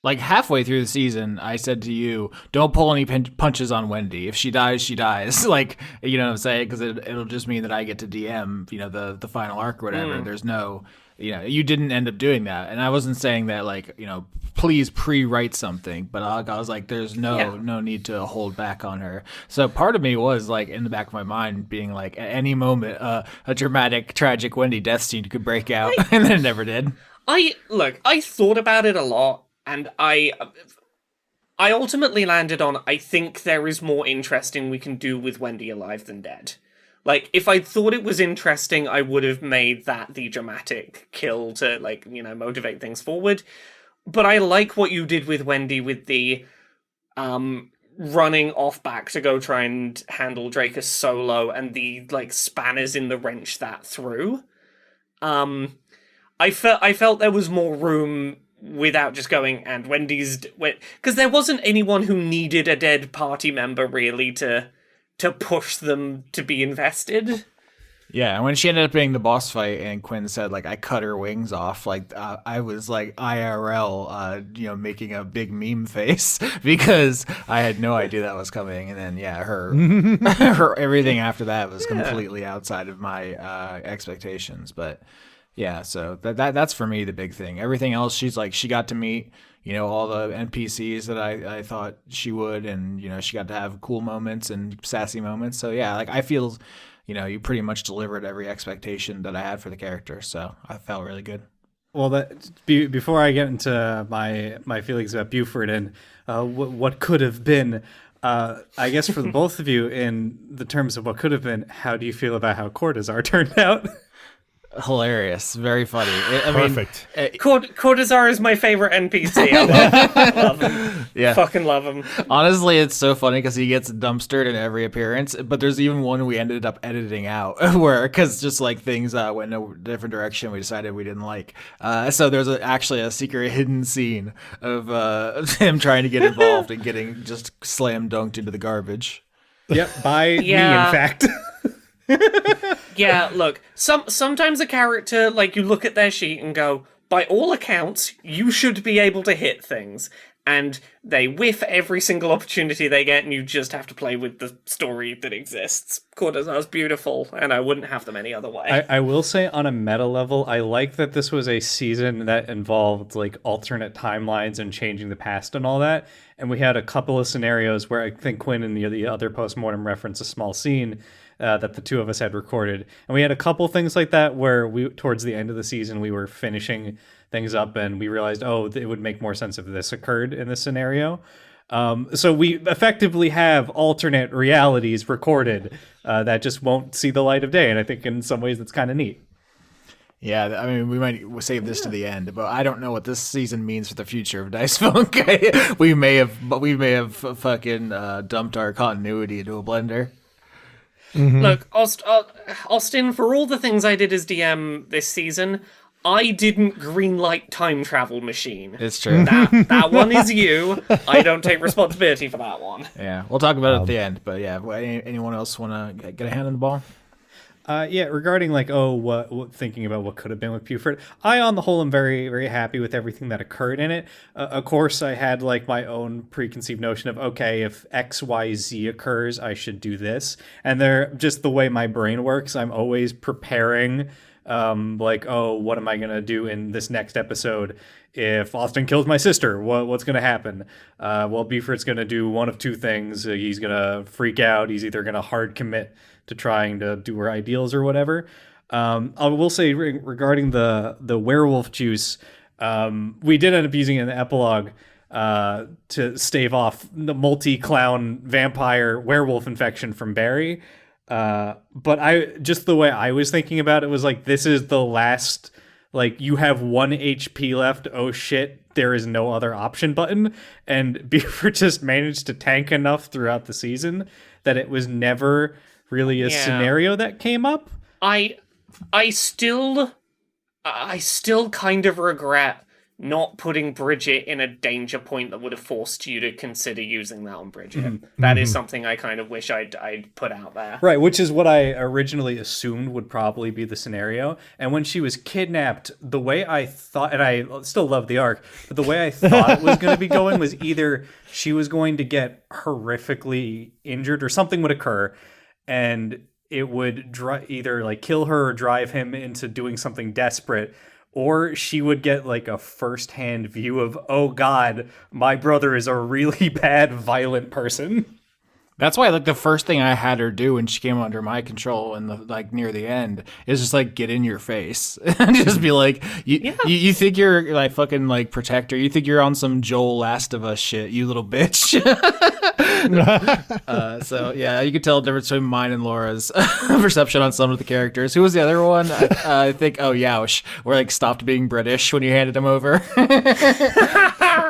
Like halfway through the season, I said to you, don't pull any punches on Wendy. If she dies, she dies. Like, you know what I'm saying? Because it'll just mean that I get to DM, the final arc or whatever. There's no, you didn't end up doing that. And I wasn't saying that, please pre-write something. But I was like, there's no need to hold back on her. So part of me was, in the back of my mind, being like, at any moment, a dramatic, tragic Wendy death scene could break out. And then it never did. I thought about it a lot. And I ultimately landed on, I think there is more interesting we can do with Wendy alive than dead. If I thought it was interesting, I would have made that the dramatic kill to, motivate things forward. But I like what you did with Wendy with the running off back to go try and handle Drakus solo and the, spanners in the wrench that through. I felt there was more room without just going, and Wendy's... Because there wasn't anyone who needed a dead party member, really, to push them to be invested. Yeah, and when she ended up being the boss fight, and Quinn said, I cut her wings off, I was, IRL, making a big meme face, because I had no idea that was coming, and then, her everything after that was completely outside of my expectations, but... Yeah, so that's for me the big thing. Everything else, she got to meet, all the NPCs that I thought she would, and, she got to have cool moments and sassy moments. So yeah, I feel, you pretty much delivered every expectation that I had for the character. So I felt really good. Well, before I get into my feelings about Buford and what could have been, I guess for both of you, in the terms of what could have been, how do you feel about how Cortazar turned out? Hilarious, very funny. Perfect. Cortazar is my favorite NPC. I love him. Yeah, fucking love him. Honestly, it's so funny because he gets dumpstered in every appearance. But there's even one we ended up editing out because just things went in a different direction, we decided we didn't like. So there's actually a secret hidden scene of him trying to get involved and getting just slam dunked into the garbage. Yep, by me, in fact. Yeah, look, sometimes a character, you look at their sheet and go, by all accounts, you should be able to hit things. And they whiff every single opportunity they get, and you just have to play with the story that exists. Cortazar's beautiful, and I wouldn't have them any other way. I will say, on a meta level, I like that this was a season that involved, alternate timelines and changing the past and all that. And we had a couple of scenarios where I think Quinn and the other Post-Mortem reference a small scene that the two of us had recorded. And we had a couple things like that where towards the end of the season, we were finishing things up and we realized, it would make more sense if this occurred in this scenario. So we effectively have alternate realities recorded that just won't see the light of day. And I think in some ways that's kind of neat. Yeah, I mean, we might save this to the end, but I don't know what this season means for the future of Dice Funk. we may have fucking dumped our continuity into a blender. Mm-hmm. Look, Austin, for all the things I did as DM this season, I didn't greenlight time travel machine. It's true. That one is you. I don't take responsibility for that one. Yeah, we'll talk about it at the end. But yeah, anyone else want to get a hand on the ball? Regarding what thinking about what could have been with Buford, I on the whole am very, very happy with everything that occurred in it. Of course, I had my own preconceived notion of, okay, if X, Y, Z occurs, I should do this. And they're just the way my brain works. I'm always preparing, what am I gonna do in this next episode if Austin kills my sister, what's going to happen? Well, Buford's going to do one of two things. He's going to freak out. He's either going to hard commit to trying to do her ideals or whatever. I will say regarding the werewolf juice, we did end up using it in the epilogue to stave off the multi-clown vampire werewolf infection from Barry. But the way I was thinking about it was like, this is the last, like, you have 1 HP left. Oh shit, there is no other option button. And Buford just managed to tank enough throughout the season that it was never really a scenario that came up. I still kind of regret not putting Bridget in a danger point that would have forced you to consider using that on Bridget. That is something I kind of wish I'd put out there. Right, which is what I originally assumed would probably be the scenario. And when she was kidnapped, the way I thought, and I still love the arc, but the way I thought it was going to be going was either she was going to get horrifically injured or something would occur, and it would either like kill her or drive him into doing something desperate, or she would get like a first-hand view of, oh god, my brother is a really bad, violent person. That's why, like, the first thing I had her do when she came under my control and near the end is just like get in your face and just be like, you think you're like fucking like protector, you think you're on some Joel Last of Us shit, you little bitch. So yeah, you could tell the difference between mine and Laura's perception on some of the characters. Who was the other one? I think Yaush, where like stopped being British when you handed him over.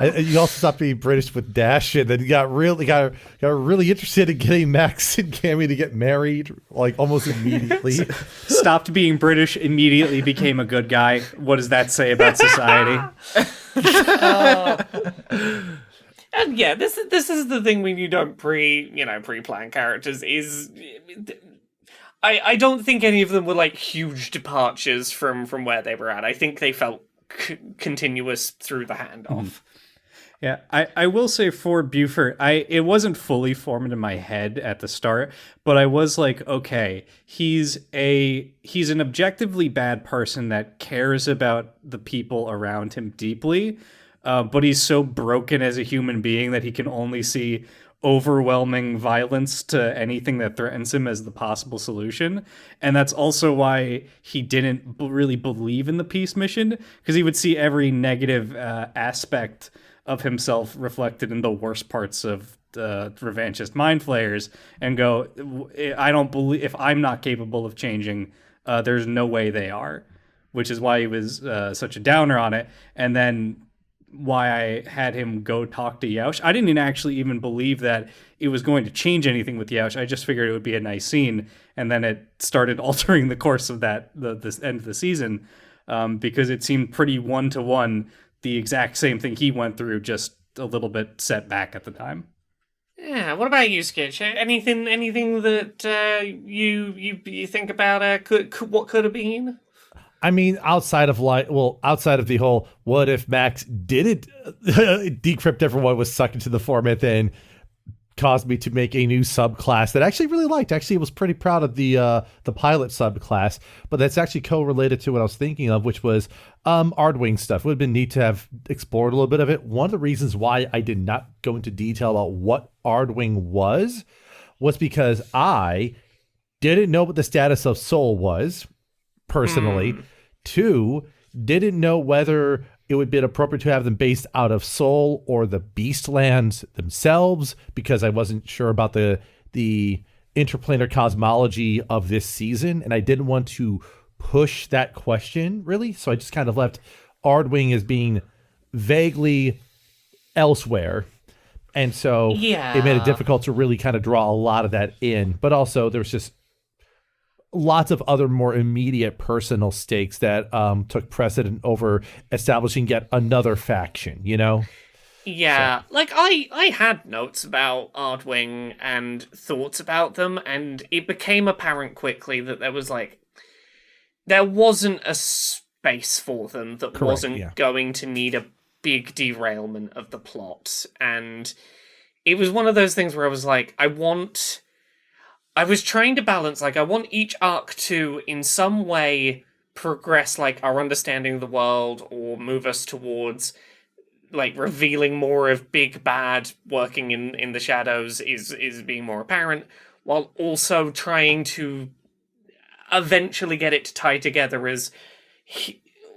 You also stopped being British with Dash, and then you got really interested in getting Max and Cammy to get married, like almost immediately. Stopped being British, immediately became a good guy. What does that say about society? And yeah, this is the thing when you don't pre-plan characters is. I don't think any of them were like huge departures from where they were at. I think they felt continuous through the handoff. Yeah, I will say for Buford, it wasn't fully formed in my head at the start, but I was like, okay, he's an objectively bad person that cares about the people around him deeply, but he's so broken as a human being that he can only see overwhelming violence to anything that threatens him as the possible solution. And that's also why he didn't really believe in the peace mission, because he would see every negative aspect of himself reflected in the worst parts of the revanchist mind flayers and go, I don't believe, if I'm not capable of changing, there's no way they are, which is why he was such a downer on it. And then why I had him go talk to Yaush. I didn't actually even believe that it was going to change anything with Yaush. I just figured it would be a nice scene, and then it started altering the course of this end of the season, because it seemed pretty one-to-one, the exact same thing he went through, just a little bit set back at the time. Yeah, what about you, Skitch? Anything that you think about what could have been? I mean, outside of the whole, what if Max didn't decrypt everyone, was sucked into the format, then caused me to make a new subclass that I actually really liked. Actually, I was pretty proud of the pilot subclass, but that's actually co-related to what I was thinking of, which was Ardwing stuff. It would have been neat to have explored a little bit of it. One of the reasons why I did not go into detail about what Ardwing was because I didn't know what the status of Soul was, personally. 2, didn't know whether it would be appropriate to have them based out of Soul or the Beastlands themselves, because I wasn't sure about the interplanar cosmology of this season, and I didn't want to push that question, really. So I just kind of left Ardwing as being vaguely elsewhere. And so it made it difficult to really kind of draw a lot of that in. But also there's just lots of other more immediate personal stakes that took precedent over establishing yet another faction, you know? Yeah, so. Like I had notes about Ardwing and thoughts about them, and it became apparent quickly that there wasn't a space for them that wasn't going to need a big derailment of the plot. And it was one of those things where I was like, I was trying to balance, I want each arc to, in some way, progress like our understanding of the world or move us towards like revealing more of Big Bad working in the shadows is being more apparent, while also trying to eventually get it to tie together as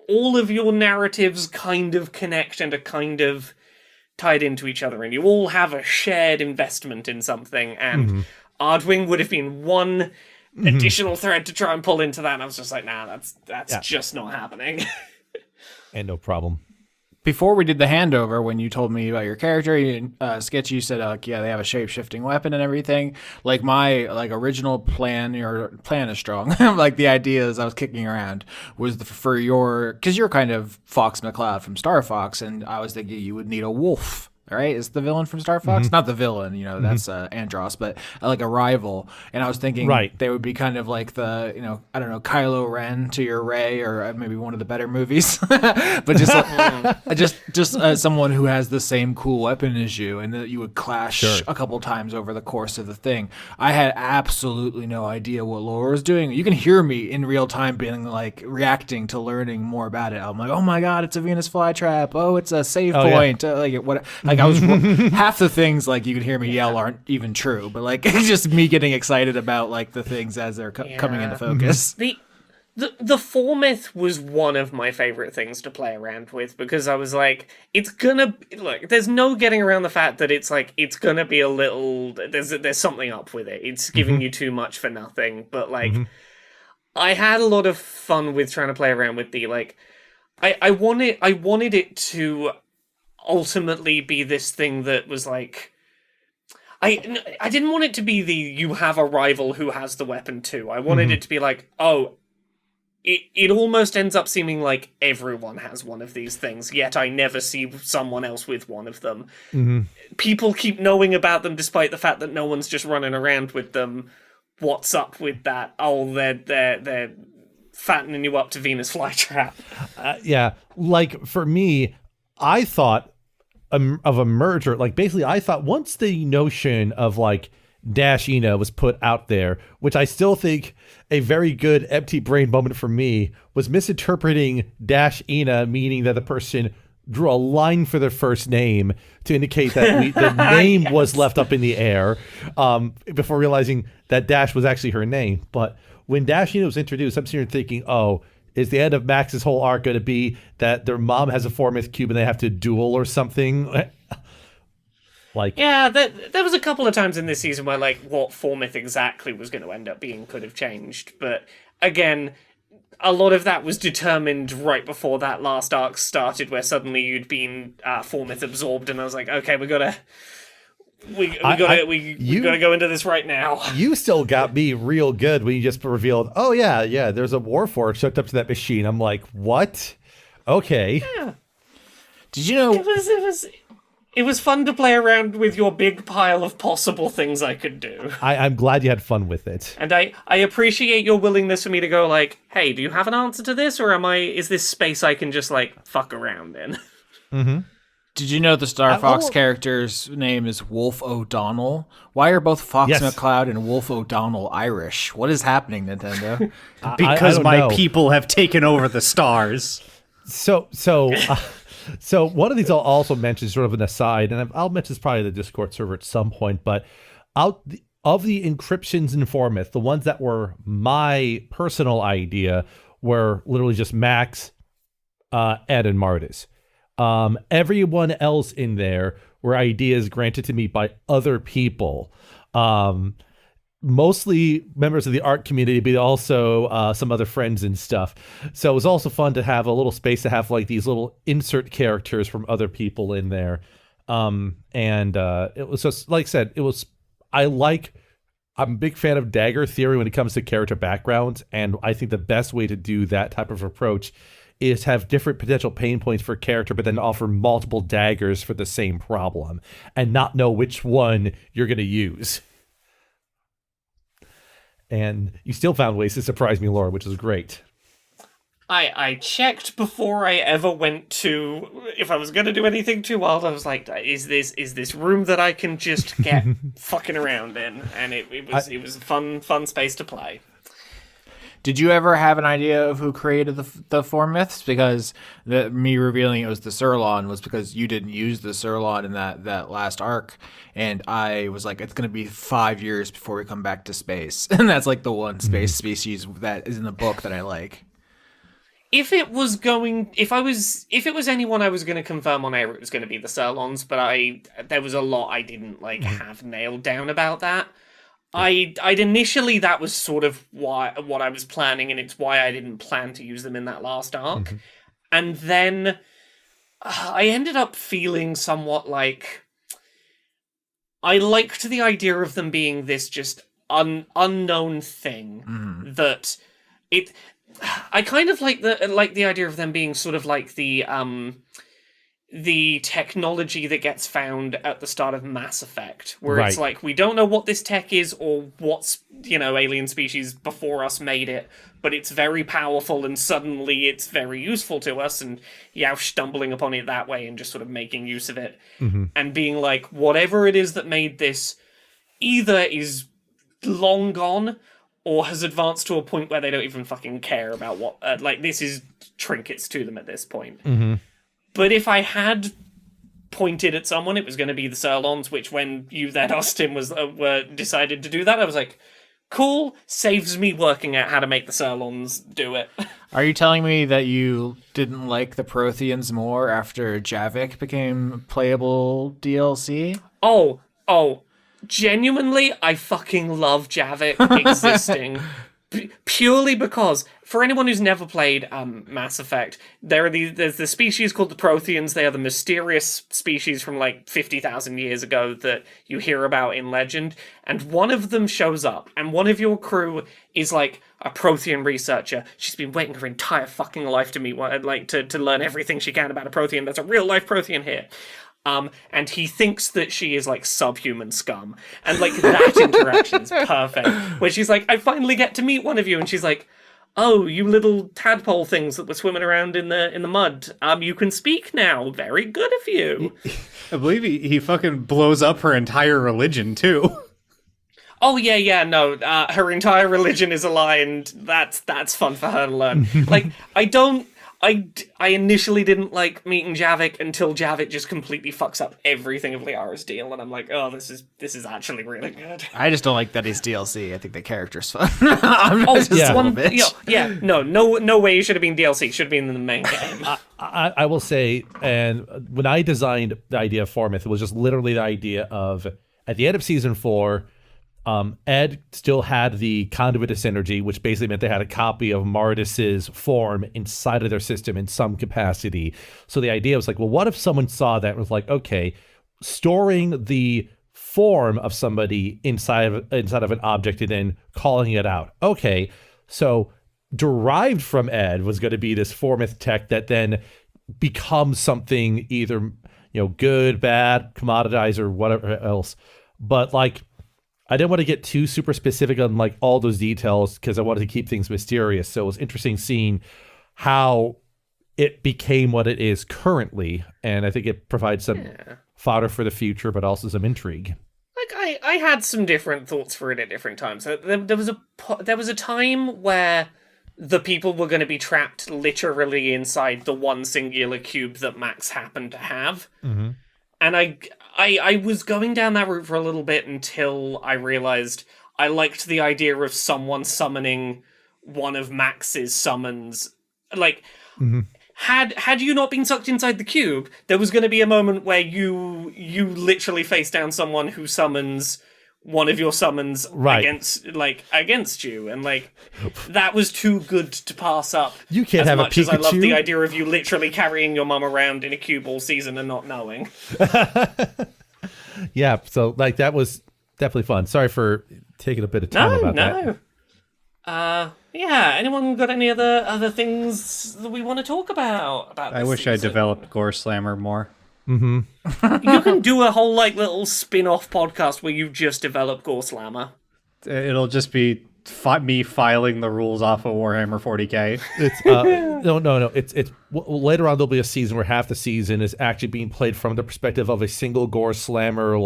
all of your narratives kind of connect and are kind of tied into each other, and you all have a shared investment in something, and Ardwing would have been one additional thread to try and pull into that, and I was just like, nah, that's just not happening. And no problem. Before we did the handover, when you told me about your character, Sketchy, you said, yeah, they have a shape-shifting weapon and everything. Like, my original plan, your plan is strong. Like, the ideas I was kicking around was for because you're kind of Fox McCloud from Star Fox, and I was thinking you would need a wolf. Right? Is the villain from Star Fox? Not the villain, that's Andros, but like a rival. And I was thinking they would be kind of like the, I don't know, Kylo Ren to your Rey, or maybe one of the better movies. But just someone who has the same cool weapon as you, and that you would clash a couple times over the course of the thing. I had absolutely no idea what Laura was doing. You can hear me in real time being like reacting to learning more about it. I'm like, oh my god, it's a Venus flytrap. Oh, it's a save point. I was half the things like you could hear me yell aren't even true, but like it's just me getting excited about like the things as they're coming into focus. The Four Myth was one of my favorite things to play around with, because I was like, it's gonna look. There's no getting around the fact that it's like it's gonna be a little. There's something up with it. It's giving you too much for nothing. But like, I had a lot of fun with trying to play around with the like. I wanted it to ultimately be this thing that was like, I didn't want it to be the you have a rival who has the weapon too. I wanted it to be like, oh, it almost ends up seeming like everyone has one of these things, yet I never see someone else with one of them. People keep knowing about them despite the fact that no one's just running around with them. What's up with that? Oh, they're fattening you up to Venus flytrap. Yeah, like for me, I thought of a merger. Like basically, I thought once the notion of like Dash Ina was put out there, which I still think a very good empty brain moment for me was misinterpreting Dash Ina, meaning that the person drew a line for their first name to indicate that the name was left up in the air, before realizing that Dash was actually her name. But when Dash Ina was introduced, I'm sitting here thinking, oh, is the end of Max's whole arc going to be that their mom has a Four Myth cube and they have to duel or something? Like, yeah, there was a couple of times in this season where like what Four Myth exactly was going to end up being could have changed, but again, a lot of that was determined right before that last arc started, where suddenly you'd been Four Myth absorbed, and I was like, okay, we gotta go into this right now. You still got me real good when you just revealed, oh yeah, there's a Warforged hooked up to that machine. I'm like, what? Okay. Yeah. Did you know it was fun to play around with your big pile of possible things I could do. I'm glad you had fun with it. And I appreciate your willingness for me to go like, hey, do you have an answer to this, or is this space I can just like fuck around in? Did you know the Star Fox character's name is Wolf O'Donnell? Why are both Fox McCloud and Wolf O'Donnell Irish? What is happening, Nintendo? Because my people have taken over the stars. So one of these I'll also mention, sort of an aside, and I'll mention this probably the Discord server at some point, but of the encryptions in Four Myth, the ones that were my personal idea were literally just Max, Ed, and Martis. Everyone else in there were ideas granted to me by other people. Mostly members of the art community, but also some other friends and stuff. So it was also fun to have a little space to have like these little insert characters from other people in there. It was just, like I said, I'm a big fan of dagger theory when it comes to character backgrounds, and I think the best way to do that type of approach is have different potential pain points for character, but then offer multiple daggers for the same problem and not know which one you're going to use. And you still found ways to surprise me, Laura, which is great. I checked before I ever went to, if I was going to do anything too wild, I was like, is this room that I can just get fucking around in? And it was a fun space to play. Did you ever have an idea of who created the four myths? Because me revealing it was the Sirlon was because you didn't use the Sirlon in that last arc, and I was like, it's going to be 5 years before we come back to space, and that's like the one space species that is in the book that I like. If it was anyone I was going to confirm on air, it was going to be the Sirlons, but there was a lot I didn't have nailed down about that. I'd initially, that was sort of what I was planning, and it's why I didn't plan to use them in that last arc. And then I ended up feeling somewhat like I liked the idea of them being this just unknown thing that it. I kind of like the idea of them being sort of like the technology that gets found at the start of Mass Effect, where it's like, we don't know what this tech is or what's, alien species before us made it, but it's very powerful and suddenly it's very useful to us, and stumbling upon it that way and just sort of making use of it and being like, whatever it is that made this either is long gone or has advanced to a point where they don't even fucking care about what... this is trinkets to them at this point. But if I had pointed at someone, it was going to be the Sirlons, which when you then asked him were decided to do that, I was like, cool, saves me working out how to make the Sirlons do it. Are you telling me that you didn't like the Protheans more after Javik became playable DLC? Oh, genuinely, I fucking love Javik existing. Purely because, for anyone who's never played Mass Effect, there's the species called the Protheans. They are the mysterious species from 50,000 years ago that you hear about in legend. And one of them shows up, and one of your crew is a Prothean researcher. She's been waiting her entire fucking life to meet one, to learn everything she can about a Prothean. There's a real life Prothean here. And he thinks that she is subhuman scum. And that interaction is perfect. Where she's like, I finally get to meet one of you. And she's like, oh, you little tadpole things that were swimming around in the mud. You can speak now. Very good of you. I believe he fucking blows up her entire religion too. Oh, yeah, no. Her entire religion is a lie, and that's fun for her to learn. I initially didn't like meeting Javik until Javik just completely fucks up everything of Liara's deal, and I'm like, oh, this is actually really good. I just don't like that he's DLC. I think the character's fun. No way he should have been DLC. Should have been in the main game. I will say, and when I designed the idea of Formith, it was just literally the idea of, at the end of season 4, Ed still had the conduit of synergy, which basically meant they had a copy of Mardis's form inside of their system in some capacity. So the idea was well, what if someone saw that and was like, okay, storing the form of somebody inside of an object and then calling it out. Okay, so derived from Ed was going to be this Formith tech that then becomes something either good, bad, commoditized, or whatever else. But I didn't want to get too super specific on all those details because I wanted to keep things mysterious. So it was interesting seeing how it became what it is currently, and I think it provides some fodder for the future, but also some intrigue. I had some different thoughts for it at different times. There was a time where the people were going to be trapped literally inside the one singular cube that Max happened to have, and I was going down that route for a little bit until I realized I liked the idea of someone summoning one of Max's summons. Had you not been sucked inside the cube, there was going to be a moment where you literally face down someone who summons one of your summons against you, and that was too good to pass up. You can't have a Pikachu. As I love the idea of you literally carrying your mum around in a cube all season and not knowing. Yeah, so that was definitely fun. Sorry for taking a bit of time about that. Anyone got any other things that we want to talk about I wish I developed Gore Slammer more. You can do a whole little spin-off podcast where you just develop Gore Slammer. It'll just be me filing the rules off of Warhammer 40k. It's no. It's later on there'll be a season where half the season is actually being played from the perspective of a single Gore Slammer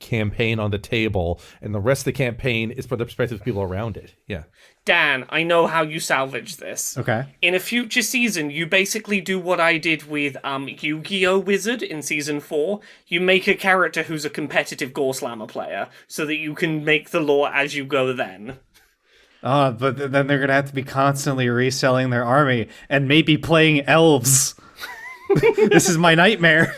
campaign on the table, and the rest of the campaign is for the perspective of people around it. Yeah. Dan, I know how you salvage this. Okay. In a future season, you basically do what I did with Yu-Gi-Oh! Wizard in Season 4. You make a character who's a competitive Gore Slammer player, so that you can make the lore as you go then. But then they're going to have to be constantly reselling their army and maybe playing elves. This is my nightmare.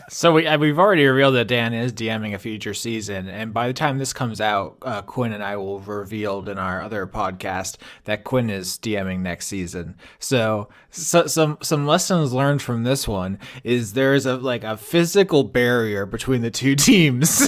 So we've already revealed that Dan is DMing a future season, and by the time this comes out, Quinn and I will have revealed in our other podcast that Quinn is DMing next season. So some lessons learned from this one is there's a physical barrier between the two teams,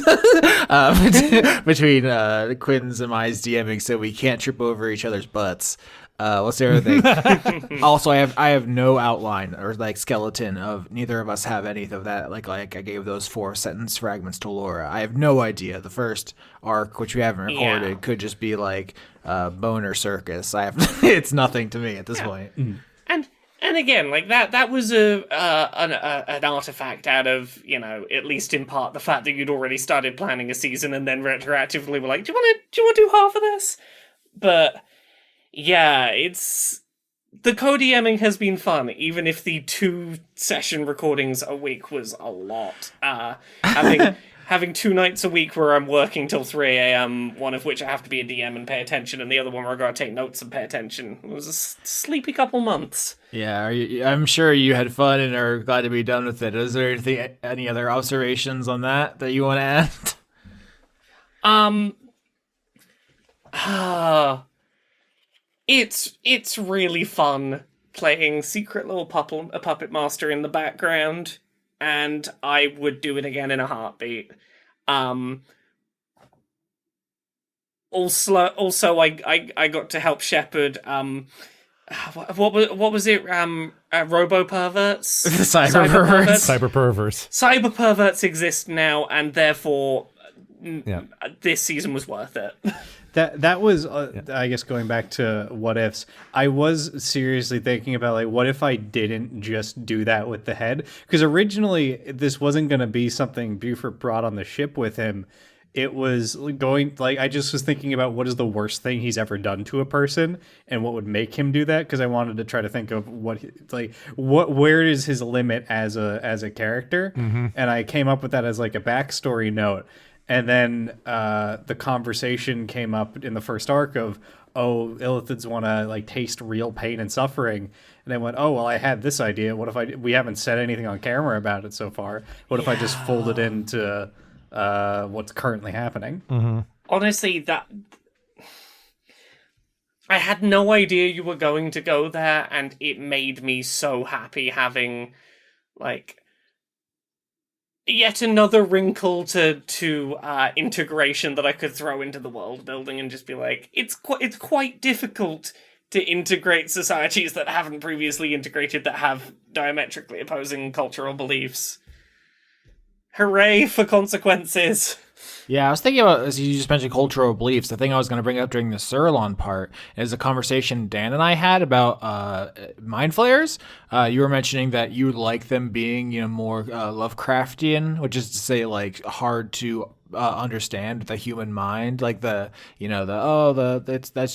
between Quinn's and my DMing, so we can't trip over each other's butts. What's the other thing? Also, I have no outline or skeleton of neither of us have any of that. Like I gave those 4 sentence fragments to Laura. I have no idea. The first arc, which we haven't recorded, could just be boner circus. It's nothing to me at this point. Mm. And again, that was an artifact out of, at least in part, the fact that you'd already started planning a season and then retroactively were like, do you want to do half of this? But yeah, the co-DMing has been fun, even if the 2 session recordings a week was a lot. Having 2 nights a week where I'm working till 3 a.m., one of which I have to be a DM and pay attention, and the other one where I gotta take notes and pay attention. It was a sleepy couple months. Yeah, I'm sure you had fun and are glad to be done with it. Is there any other observations on that you want to add? It's really fun playing Secret Little Puppet Master in the background, and I would do it again in a heartbeat. Also, I got to help shepherd what was it? Robo perverts, cyber perverts. Cyber perverts exist now, and therefore, this season was worth it. That was, I guess, going back to what ifs, I was seriously thinking about, what if I didn't just do that with the head? Because originally, this wasn't going to be something Buford brought on the ship with him. It was I just was thinking about what is the worst thing he's ever done to a person and what would make him do that, because I wanted to try to think of where is his limit as a character. Mm-hmm. And I came up with that as a backstory note. And then the conversation came up in the first arc of, illithids want to taste real pain and suffering. And I went, well, I had this idea. What if we haven't said anything on camera about it so far. What if I just fold it into what's currently happening? Mm-hmm. Honestly, I had no idea you were going to go there, and it made me so happy having yet another wrinkle to integration that I could throw into the world building and just be it's quite difficult to integrate societies that haven't previously integrated, that have diametrically opposing cultural beliefs. Hooray for consequences! Yeah, I was thinking about, as you just mentioned cultural beliefs, the thing I was going to bring up during the Surlon part is a conversation Dan and I had about mind flayers. You were mentioning that you would like them being, more Lovecraftian, which is to say, hard to understand the human mind, that's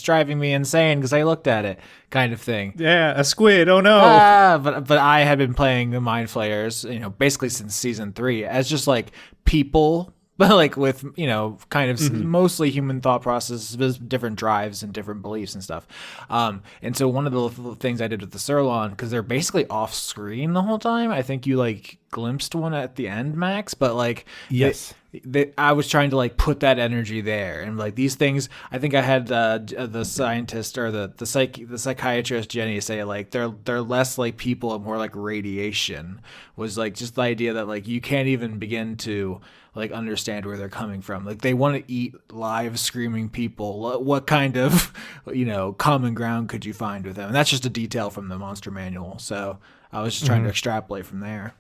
driving me insane because I looked at it kind of thing. Yeah, a squid, oh no. But I had been playing the mind flayers, basically since season 3 as just people, but with kind of mostly human thought processes, different drives and different beliefs and stuff. And so one of the things I did with the Surlon, because they're basically off screen the whole time. I think you glimpsed one at the end, Max, but yes. I was trying to put that energy there, and these things. I think I had the scientist or the psychiatrist Jenny say they're less like people and more like radiation. Was just the idea that you can't even begin to understand where they're coming from. They want to eat live screaming people. What kind of common ground could you find with them? And that's just a detail from the monster manual. So I was just trying to extrapolate from there.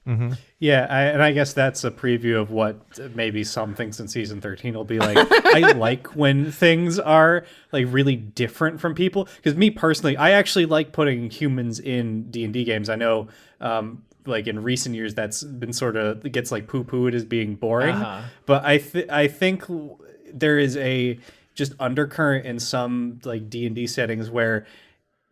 Mm-hmm. Yeah, and I guess that's a preview of what maybe some things in season 13 will be like. I like when things are really different from people, because me personally, I actually like putting humans in D&D games. I know like in recent years that's been sort of gets like poo-pooed as being boring. But I think there is a just undercurrent in some like D&D settings where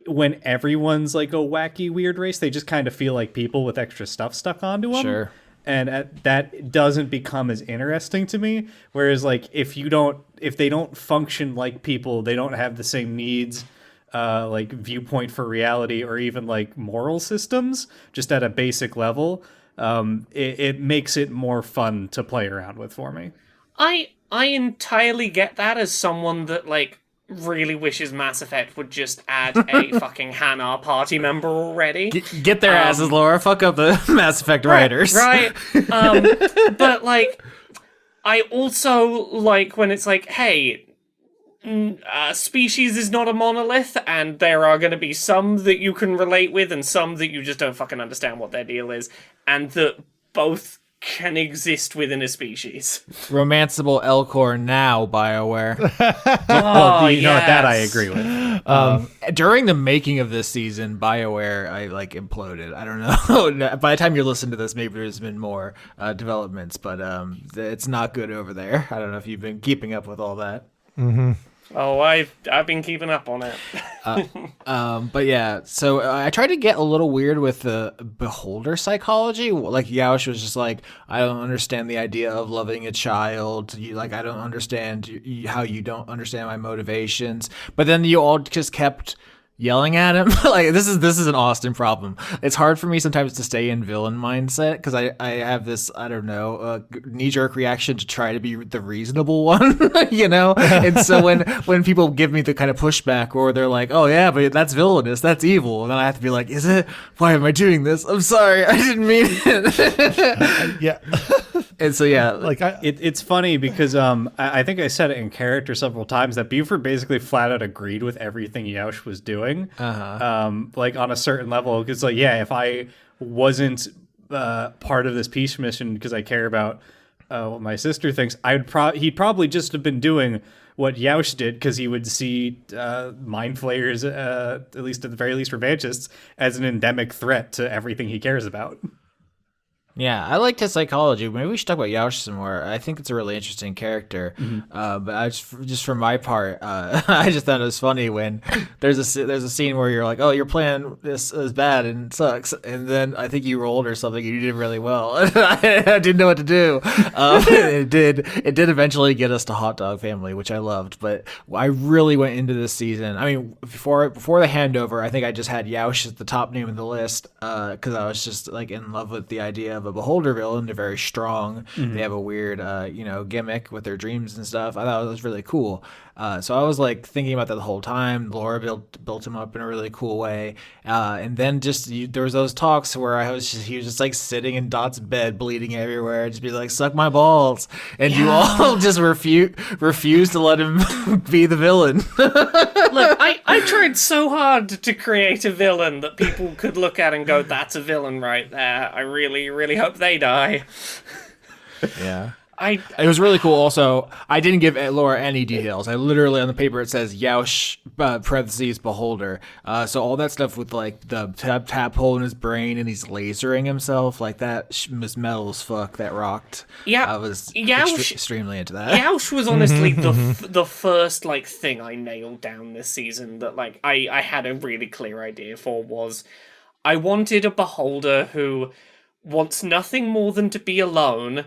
when everyone's like a wacky weird race, they just kind of feel like people with extra stuff stuck onto them. Sure. And that doesn't become as interesting to me. Whereas like if they don't function like people, they don't have the same needs, like viewpoint for reality or even like moral systems, just at a basic level, it makes it more fun to play around with for me. I entirely get that as someone that like really wishes Mass Effect would just add a fucking Hanar party member already. Get their asses, Laura. Fuck up the Mass Effect writers. Right. But like, I also like when it's like, hey, species is not a monolith, and there are going to be some that you can relate with and some that you just don't fucking understand what their deal is, and that both can exist within a species. Romanceable Elcor now, BioWare. You know what, that I agree with. During the making of this season, BioWare, I like imploded. I don't know. By the time you're listening to this, maybe there's been more developments, but it's not good over there. I don't know if you've been keeping up with all that. Mm-hmm. Oh, I've been keeping up on it. But yeah, so I tried to get a little weird with the beholder psychology. Like Yaush was just like, I don't understand the idea of loving a child. I don't understand how you don't understand my motivations. But then you all just kept yelling at him. Like this is an Austin problem. It's hard for me sometimes to stay in villain mindset because I have this, I don't know, knee-jerk reaction to try to be the reasonable one, you know? And so when people give me the kind of pushback or they're like, oh yeah, but that's villainous, that's evil, and then I have to be like, is it? Why am I doing this? I'm sorry, I didn't mean it. Yeah. And so yeah, Like It's funny because I think I said it in character several times that Buford basically flat out agreed with everything Yaush was doing. Like on a certain level, because like if I wasn't part of this peace mission because I care about what my sister thinks, he'd probably just have been doing what Yaush did because he would see mind flayers, at least at the very least revanchists, as an endemic threat to everything he cares about. Yeah, I liked his psychology. Maybe we should talk about Yaush some more. I think it's a really interesting character. But I just for my part, I just thought it was funny when there's a scene where you're like, oh, your plan is bad and it sucks, and then I think you rolled or something and you did really well. I didn't know what to do. It did eventually get us to Hot Dog Family, which I loved. But I really went into this season. I mean, before the handover, I think I just had Yaush as the top name of the list because I was just like in love with the idea of a beholder villain. They're very strong. They have a weird gimmick with their dreams and stuff. I thought it was really cool. So I was like thinking about that the whole time. Laura built him up in a really cool way. And then there was those talks where he was just like sitting in Dot's bed bleeding everywhere, just be like, suck my balls. And you all just refuse to let him be the villain. Look, I tried so hard to create a villain that people could look at and go, that's a villain right there. I really, really hope they die. Yeah. It was really cool. Also, I didn't give Laura any details. I literally, on the paper, it says Yaush, parentheses, beholder. So all that stuff with like the tap hole in his brain and he's lasering himself, like that was metal as fuck. That rocked. Yeah. I was extremely into that. Yaush was honestly the first like thing I nailed down this season that like I had a really clear idea for was I wanted a beholder who wants nothing more than to be alone,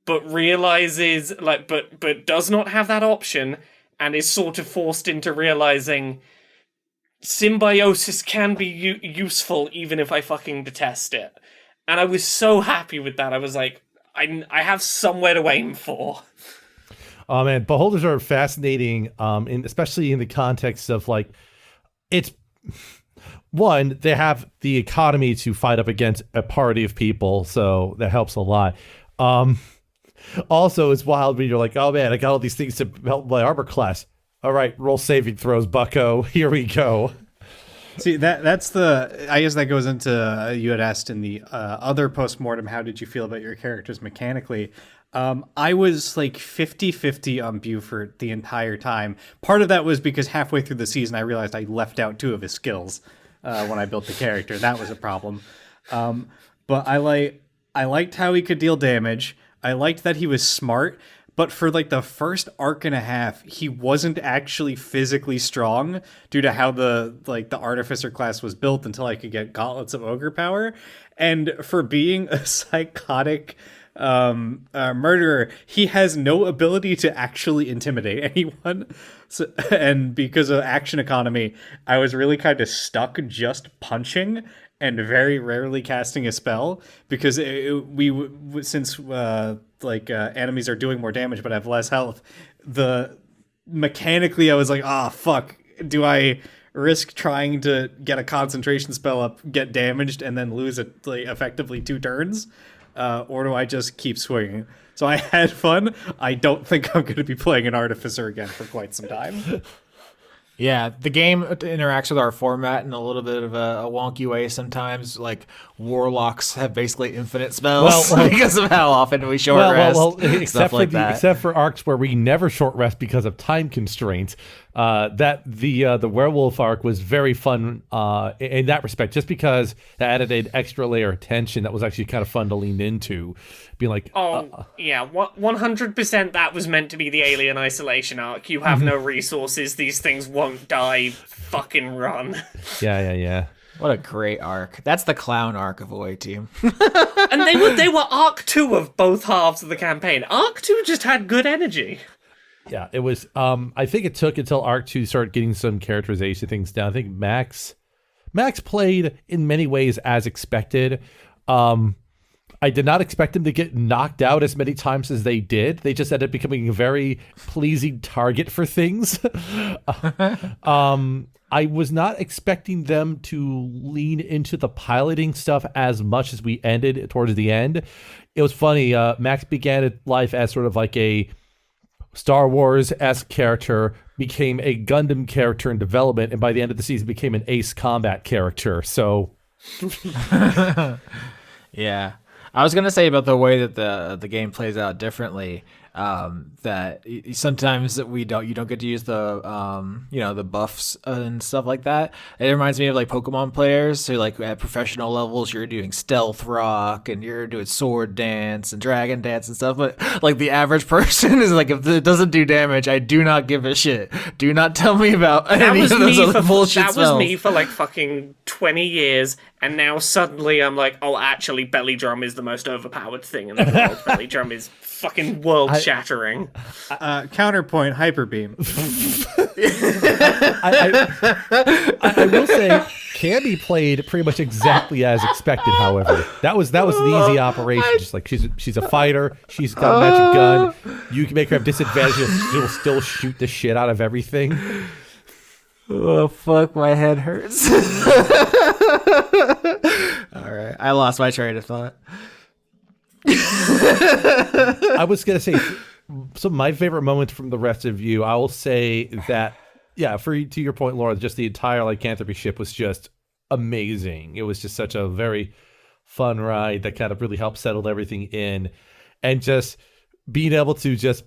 but realizes, but does not have that option, and is sort of forced into realizing symbiosis can be useful even if I fucking detest it. And I was so happy with that. I was like, I have somewhere to aim for. Oh man, beholders are fascinating, especially in the context of like, it's one, they have the economy to fight up against a party of people, so that helps a lot. Also, it's wild when you're like, oh man, I got all these things to help my armor class. All right, roll saving throws, bucko. Here we go. See, that's I guess that goes into, you had asked in the other Post-Mortem, how did you feel about your characters mechanically? I was like 50-50 on Buford the entire time. Part of that was because halfway through the season, I realized I left out 2 of his skills when I built the character. That was a problem. but I liked how he could deal damage. I liked that he was smart, but for like the first arc and a half, he wasn't actually physically strong due to how the artificer class was built until I could get gauntlets of ogre power. And for being a psychotic murderer, he has no ability to actually intimidate anyone. So, and because of action economy, I was really kind of stuck just punching and very rarely casting a spell because since enemies are doing more damage but have less health, mechanically I was like, fuck, do I risk trying to get a concentration spell up, get damaged, and then lose it effectively 2 turns? Or do I just keep swinging? So I had fun. I don't think I'm going to be playing an Artificer again for quite some time. Yeah, the game interacts with our format in a little bit of a wonky way sometimes. Like, warlocks have basically infinite spells because of how often we short rest. Except for arcs where we never short rest because of time constraints. The werewolf arc was very fun in that respect, just because it added an extra layer of tension that was actually kind of fun to lean into. Being like, 100% that was meant to be the alien isolation arc. You have no resources, these things won't die, fucking run. Yeah. What a great arc. That's the clown arc of Away Team. And they were arc 2 of both halves of the campaign. Arc 2 just had good energy. Yeah, it was. I think it took until Arc 2 started getting some characterization things down. I think Max played in many ways as expected. I did not expect him to get knocked out as many times as they did. They just ended up becoming a very pleasing target for things. I was not expecting them to lean into the piloting stuff as much as we ended towards the end. It was funny. Max began life as sort of like a Star Wars-esque character, became a Gundam character in development, and by the end of the season became an Ace Combat character. So, yeah. I was gonna say about the way that the game plays out differently. That sometimes you don't get to use the the buffs and stuff like that. It reminds me of like Pokemon players who like at professional levels you're doing stealth rock and you're doing sword dance and dragon dance and stuff. But like the average person is like, if it doesn't do damage, I do not give a shit. Do not tell me about any of those other bullshit spells. That was me for like fucking 20 years. And now suddenly I'm like, oh, actually, Belly Drum is the most overpowered thing in the world. Belly Drum is fucking world-shattering. Counterpoint, Hyper Beam. I will say, Cammy played pretty much exactly as expected. However, that was the easy operation. Just like she's a fighter, she's got a magic gun. You can make her have disadvantage. She'll still shoot the shit out of everything. Oh, fuck, my head hurts. All right, I lost my train of thought. I was going to say, some of my favorite moments from the rest of you, I will say that, to your point, Laura, just the entire lycanthropy ship was just amazing. It was just such a very fun ride that kind of really helped settle everything in. And just being able to just,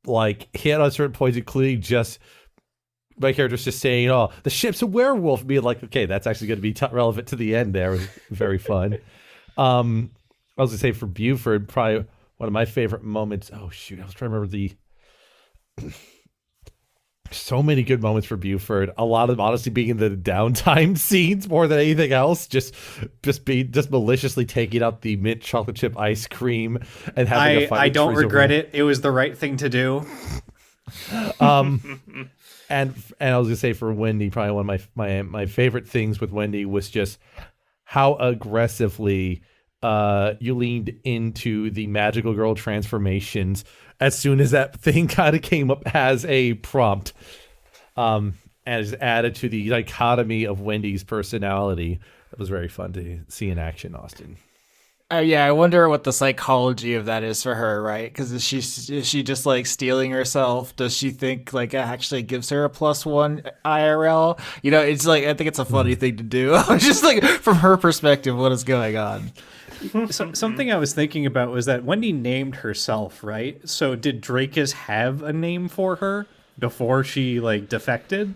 like, hit on certain points, including just my character's just saying, oh, the ship's a werewolf, being like, okay, that's actually going to be relevant to the end there. It was very fun. I was going to say for Buford, probably one of my favorite moments. Oh, shoot. I was trying to remember so many good moments for Buford. A lot of honestly being in the downtime scenes more than anything else. Just maliciously taking out the mint chocolate chip ice cream and having a fight. I don't regret it. It was the right thing to do. And I was gonna say for Wendy, probably one of my favorite things with Wendy was just how aggressively you leaned into the magical girl transformations as soon as that thing kind of came up as a prompt, and just added to the dichotomy of Wendy's personality. That was very fun to see in action, Austin. Yeah, I wonder what the psychology of that is for her, right? Because is she just like stealing herself? Does she think like it actually gives her a +1 IRL? You know, it's like, I think it's a funny thing to do. Just like from her perspective, what is going on? Something I was thinking about was that Wendy named herself, right? So did Drakus have a name for her before she like defected?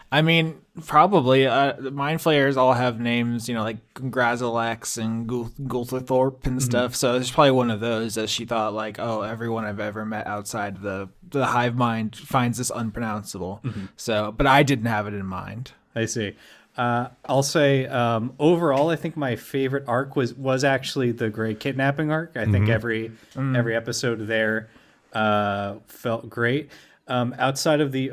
I mean, probably. The Mind Flayers all have names, like Grazilex and Gulthorpe and stuff. So it's probably one of those that she thought like, oh, everyone I've ever met outside the hive mind finds this unpronounceable. So, but I didn't have it in mind. I see. I'll say overall, I think my favorite arc was actually the Grey kidnapping arc. I think every episode there felt great. Outside of the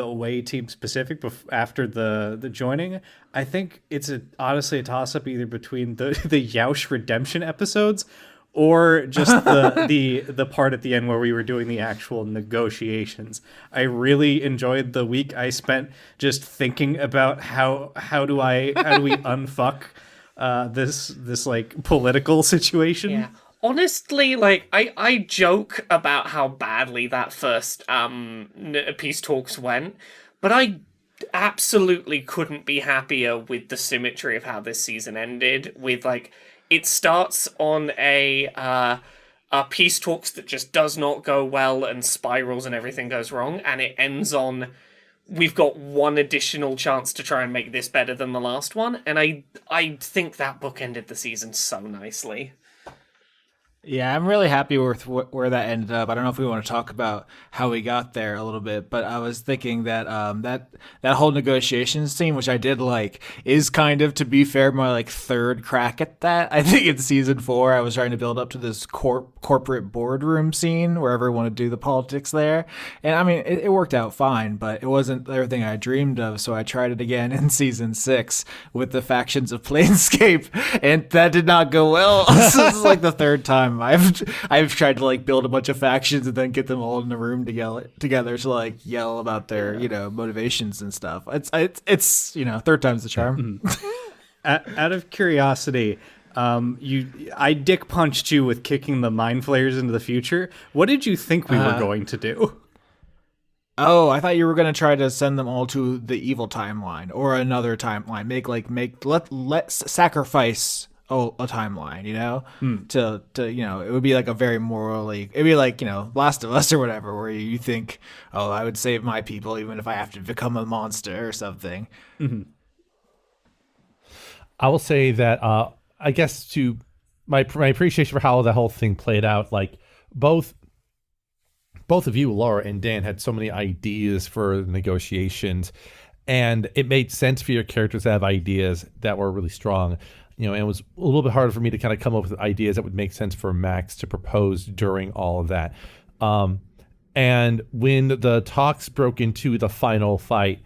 away team specific, after the joining, I think it's honestly a toss up either between the Yaush redemption episodes or just the part at the end where we were doing the actual negotiations. I really enjoyed the week I spent just thinking about how do we unfuck this like political situation. Yeah. Honestly, like, I joke about how badly that first peace talks went, but I absolutely couldn't be happier with the symmetry of how this season ended. With, like, it starts on a peace talks that just does not go well and spirals and everything goes wrong, and it ends on we've got one additional chance to try and make this better than the last one, and I think that book ended the season so nicely. Yeah, I'm really happy with where that ended up. I don't know if we want to talk about how we got there a little bit, but I was thinking that that whole negotiations scene, which I did like, is kind of, to be fair, my like third crack at that. I think in season 4, I was trying to build up to this corporate boardroom scene where everyone would do the politics there, and I mean it worked out fine, but it wasn't everything I dreamed of. So I tried it again in season 6 with the factions of Planescape, and that did not go well. So this is like the third time I've tried to like build a bunch of factions and then get them all in the room together to like yell about their motivations and stuff. It's third time's the charm. Out of curiosity, I dick punched you with kicking the Mind Flayers into the future. What did you think we were going to do? Oh, I thought you were gonna try to send them all to the evil timeline or another timeline. Let sacrifice a timeline, to it would be like a very morally, it'd be like, Last of Us or whatever, where you think, oh, I would save my people even if I have to become a monster or something. I will say that I guess to my appreciation for how the whole thing played out, like both of you, Laura and Dan, had so many ideas for negotiations, and it made sense for your characters to have ideas that were really strong. And it was a little bit harder for me to kind of come up with ideas that would make sense for Max to propose during all of that. And when the talks broke into the final fight,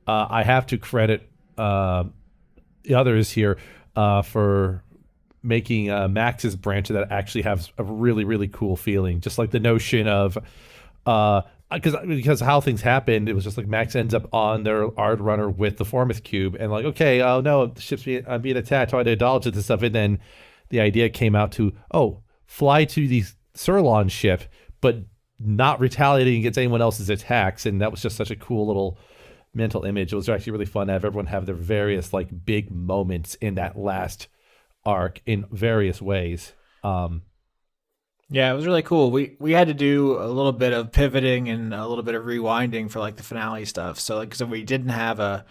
I have to credit the others here for making Max's branch that actually has a really, really cool feeling. Just like the notion of because how things happened, it was just like Max ends up on their Ard Runner with the Formith Cube, and like, okay, oh no, the ship's being attacked, so I had to indulge in this stuff, and then the idea came out to, fly to the Surlon ship, but not retaliating against anyone else's attacks, and that was just such a cool little mental image. It was actually really fun to have everyone have their various like big moments in that last arc in various ways. Yeah, it was really cool. We had to do a little bit of pivoting and a little bit of rewinding for like the finale stuff. So like, so we didn't have a,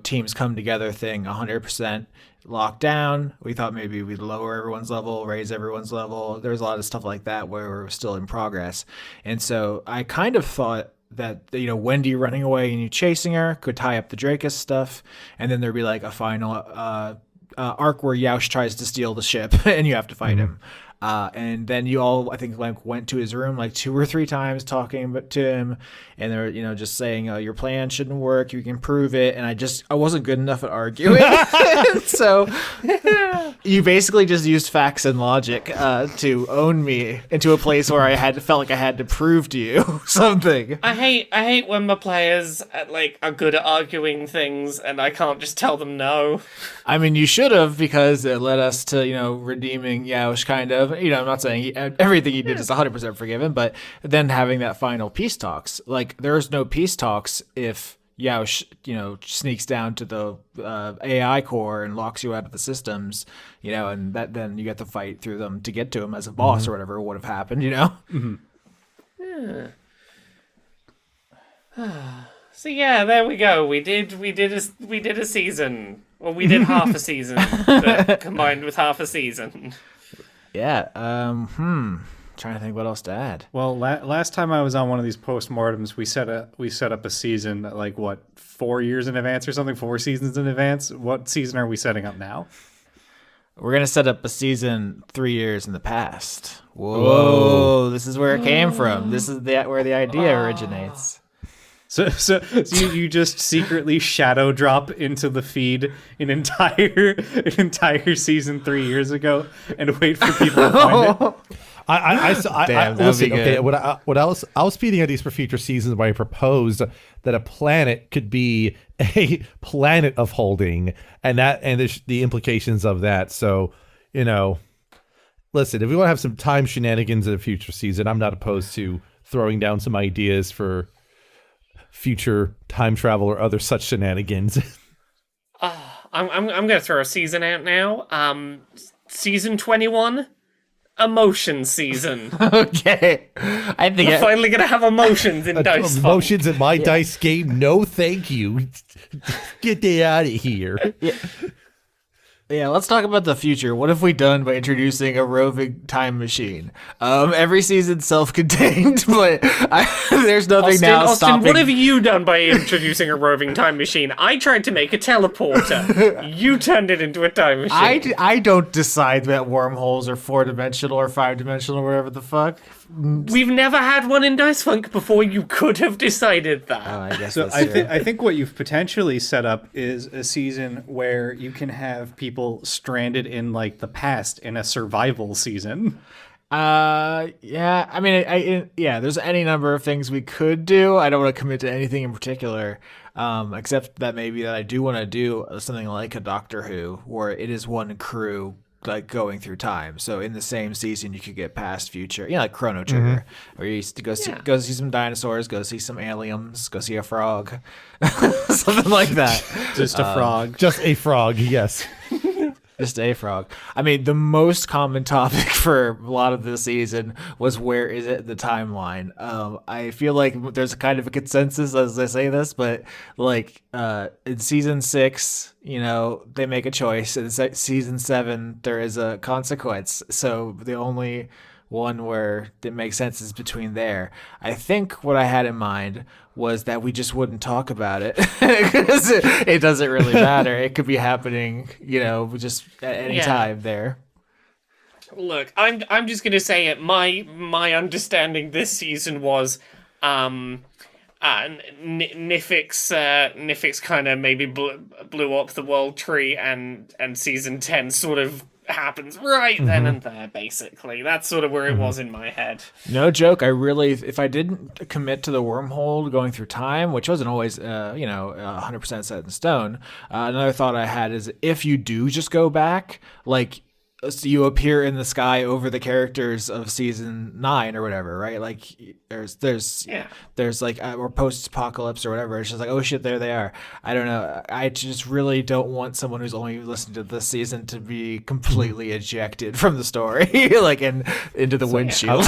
teams come together thing 100% locked down. We thought maybe we'd lower everyone's level, raise everyone's level. There was a lot of stuff like that where we're still in progress. And so I kind of thought that, Wendy running away and you chasing her could tie up the Drakus stuff. And then there'd be like a final arc where Yaush tries to steal the ship and you have to fight him. And then you all, I think, like went to his room like 2 or 3 times talking to him, and they're, just saying, your plan shouldn't work, you can prove it. And I wasn't good enough at arguing. So you basically just used facts and logic to own me into a place where I felt like I had to prove to you something. I hate when my players are good at arguing things and I can't just tell them no. I mean, you should have, because it led us to, redeeming Yaush, kind of. I'm not saying everything he did is 100% forgiven, but then having that final peace talks, like there's no peace talks if Yaush, sneaks down to the AI core and locks you out of the systems, and that then you get to fight through them to get to him as a boss or whatever would have happened, Yeah. So yeah, there we go. We did a season. Well, we did half a season, but combined with half a season. Yeah. Trying to think what else to add. Well, last time I was on one of these post-mortems, we set up a season like what 4 years in advance or something, 4 seasons in advance. What season are we setting up now? We're gonna set up a season 3 years in the past. Whoa. This is where it came from. This is where the idea originates. So you just secretly shadow drop into the feed an entire season 3 years ago and wait for people to find it. I listen. Okay, what else? I was feeding ideas for future seasons where I proposed that a planet could be a planet of holding, and the implications of that. So, listen, if we want to have some time shenanigans in a future season, I'm not opposed to throwing down some ideas for future time travel or other such shenanigans. I'm gonna throw a season out now. Season 21. Emotion season. Okay. I think we're finally gonna have emotions in Dice Funk. Emotions in my dice game? No, thank you. Get that out of here. Yeah, let's talk about the future. What have we done by introducing a roving time machine? Every season's self-contained, but there's nothing Austin, stopping. what have you done by introducing a roving time machine? I tried to make a teleporter. You turned it into a time machine. I don't decide that wormholes are 4-dimensional or 5-dimensional or whatever the fuck. We've never had one in Dice Funk before. You could have decided that. I guess So that's true. I think what you've potentially set up is a season where you can have people stranded in like the past in a survival season. Yeah. I mean, there's any number of things we could do. I don't want to commit to anything in particular, except that maybe that I do want to do something like a Doctor Who, where it is one crew like going through time. So in the same season, you could get past, future, like Chrono Trigger, where you used to go see some dinosaurs, go see some aliens, go see a frog, something like that. Just a frog. Just a frog, yes. Just a frog. I mean, the most common topic for a lot of this season was where is it in the timeline? I feel like there's a kind of a consensus as I say this, but like in season 6, they make a choice. In season 7, there is a consequence. So the only one where it makes sense is between there. I think what I had in mind was that we just wouldn't talk about it because it doesn't really matter. It could be happening, just at any time there. Look, I'm just gonna say it. My understanding this season was, Nifix kind of maybe blew up the world tree, and season 10 sort of happens right then and there, basically. That's sort of where it was in my head. No joke. If I didn't commit to the wormhole going through time, which wasn't always, 100% set in stone, another thought I had is if you do just go back, like, so you appear in the sky over the characters of season 9 or whatever, right? Like there's like or post-apocalypse or whatever. It's just like, oh shit, there they are. I don't know. I just really don't want someone who's only listening to this season to be completely ejected from the story, like into the windshield.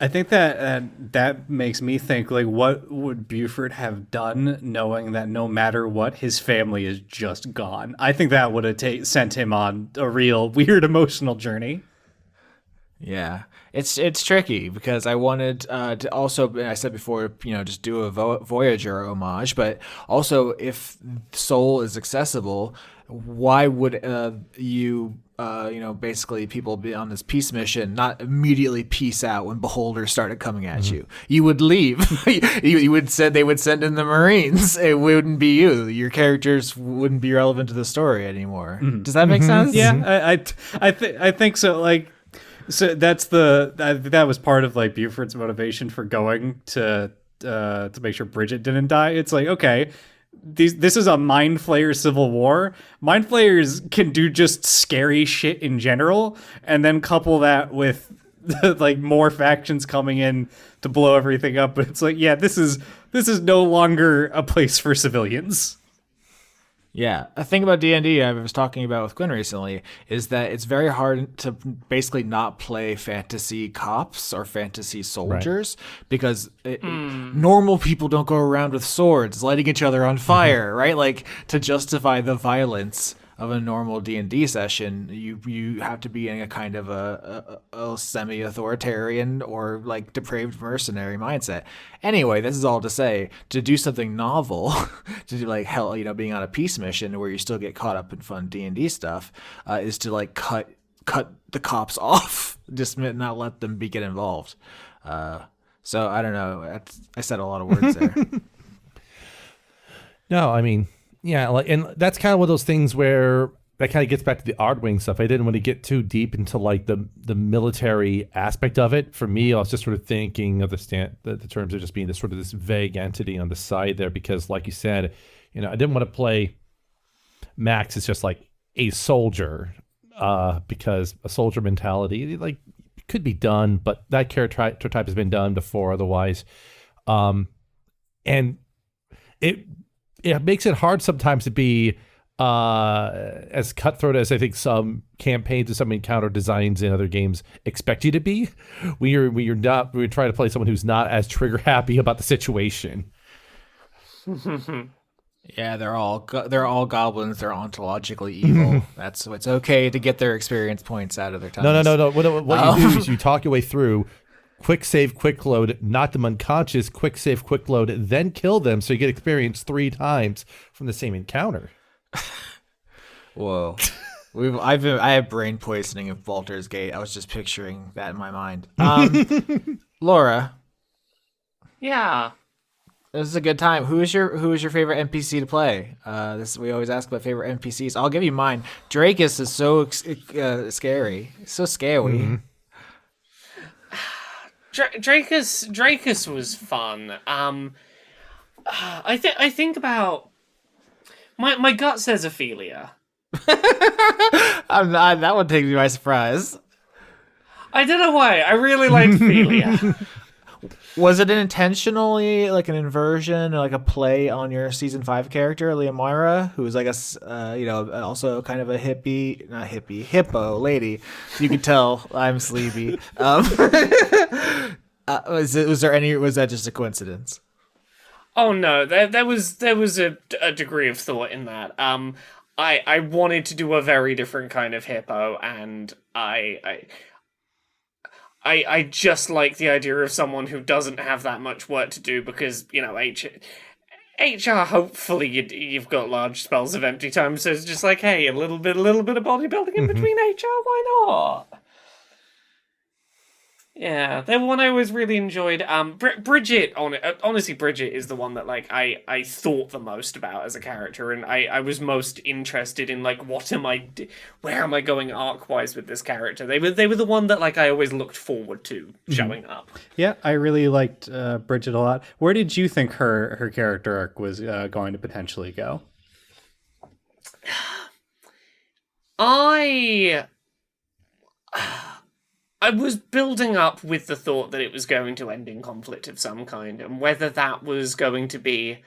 I think that makes me think, like, what would Buford have done knowing that no matter what, his family is just gone? I think that would have sent him on a real weird emotional journey. Yeah, it's tricky because I wanted to also, I said before, just do a Voyager homage, but also if Soul is accessible, why would you basically people be on this peace mission, not immediately peace out when beholders started coming at you? You would leave. you would they would send in the Marines. It wouldn't be you. Your characters wouldn't be relevant to the story anymore. Does that make sense? Yeah, I think so. Like, so that was part of like Buford's motivation for going to make sure Bridget didn't die. It's like, okay, this is a Mind Flayer civil war. Mind Flayers can do just scary shit in general, and then couple that with like more factions coming in to blow everything up. But it's like, yeah, this is no longer a place for civilians. Yeah, a thing about D&D I was talking about with Gwen recently is that it's very hard to basically not play fantasy cops or fantasy soldiers because normal people don't go around with swords lighting each other on fire, right? Like, to justify the violence of a normal D&D session, you have to be in a kind of a semi-authoritarian or like depraved mercenary mindset. Anyway, this is all to say, to do something novel, to do like hell, being on a peace mission where you still get caught up in fun D&D stuff, is to like cut the cops off, just not let them get involved. So I don't know. I said a lot of words there. No, I mean, yeah, like, and that's kind of one of those things where that kind of gets back to the Ardwing stuff. I didn't want to get too deep into like the military aspect of it. For me, I was just sort of thinking of the terms of just being this sort of this vague entity on the side there, because like you said, I didn't want to play Max as just like a soldier, because a soldier mentality like could be done, but that character type has been done before otherwise, and it makes it hard sometimes to be as cutthroat as I think some campaigns and some encounter designs in other games expect you to be. When you're trying to play someone who's not as trigger happy about the situation. Yeah, they're all goblins. They're ontologically evil. So it's okay to get their experience points out of their time. No. What you do is you talk your way through. Quick save, quick load, knock them unconscious, quick save, quick load, then kill them so you get experience 3 times from the same encounter. Whoa. I have brain poisoning of Baldur's Gate. I was just picturing that in my mind. Laura. Yeah. This is a good time. Who is your favorite NPC to play? We always ask about favorite NPCs. I'll give you mine. Drakus is so scary. So scary. Mm-hmm. Drakus was fun. I think about my gut says Ophelia. That one takes me by surprise. I don't know why. I really liked Ophelia. Was it intentionally like an inversion, or like a play on your season 5 character, Leomira, who was like also kind of a hippo lady? You could tell I'm sleepy. Was that just a coincidence? Oh no, there was a degree of thought in that. I wanted to do a very different kind of hippo, and I just like the idea of someone who doesn't have that much work to do because, HR, hopefully you've got large spells of empty time, so it's just like, hey, a little bit of bodybuilding in between HR, why not? Yeah, the one I always really enjoyed. Bridget, honestly, Bridget is the one that I thought the most about as a character, and I was most interested in where am I going arc wise with this character? They were the one that I always looked forward to showing up. Yeah, I really liked Bridget a lot. Where did you think her character arc was going to potentially go? I was building up with the thought that it was going to end in conflict of some kind, and whether that was going to be,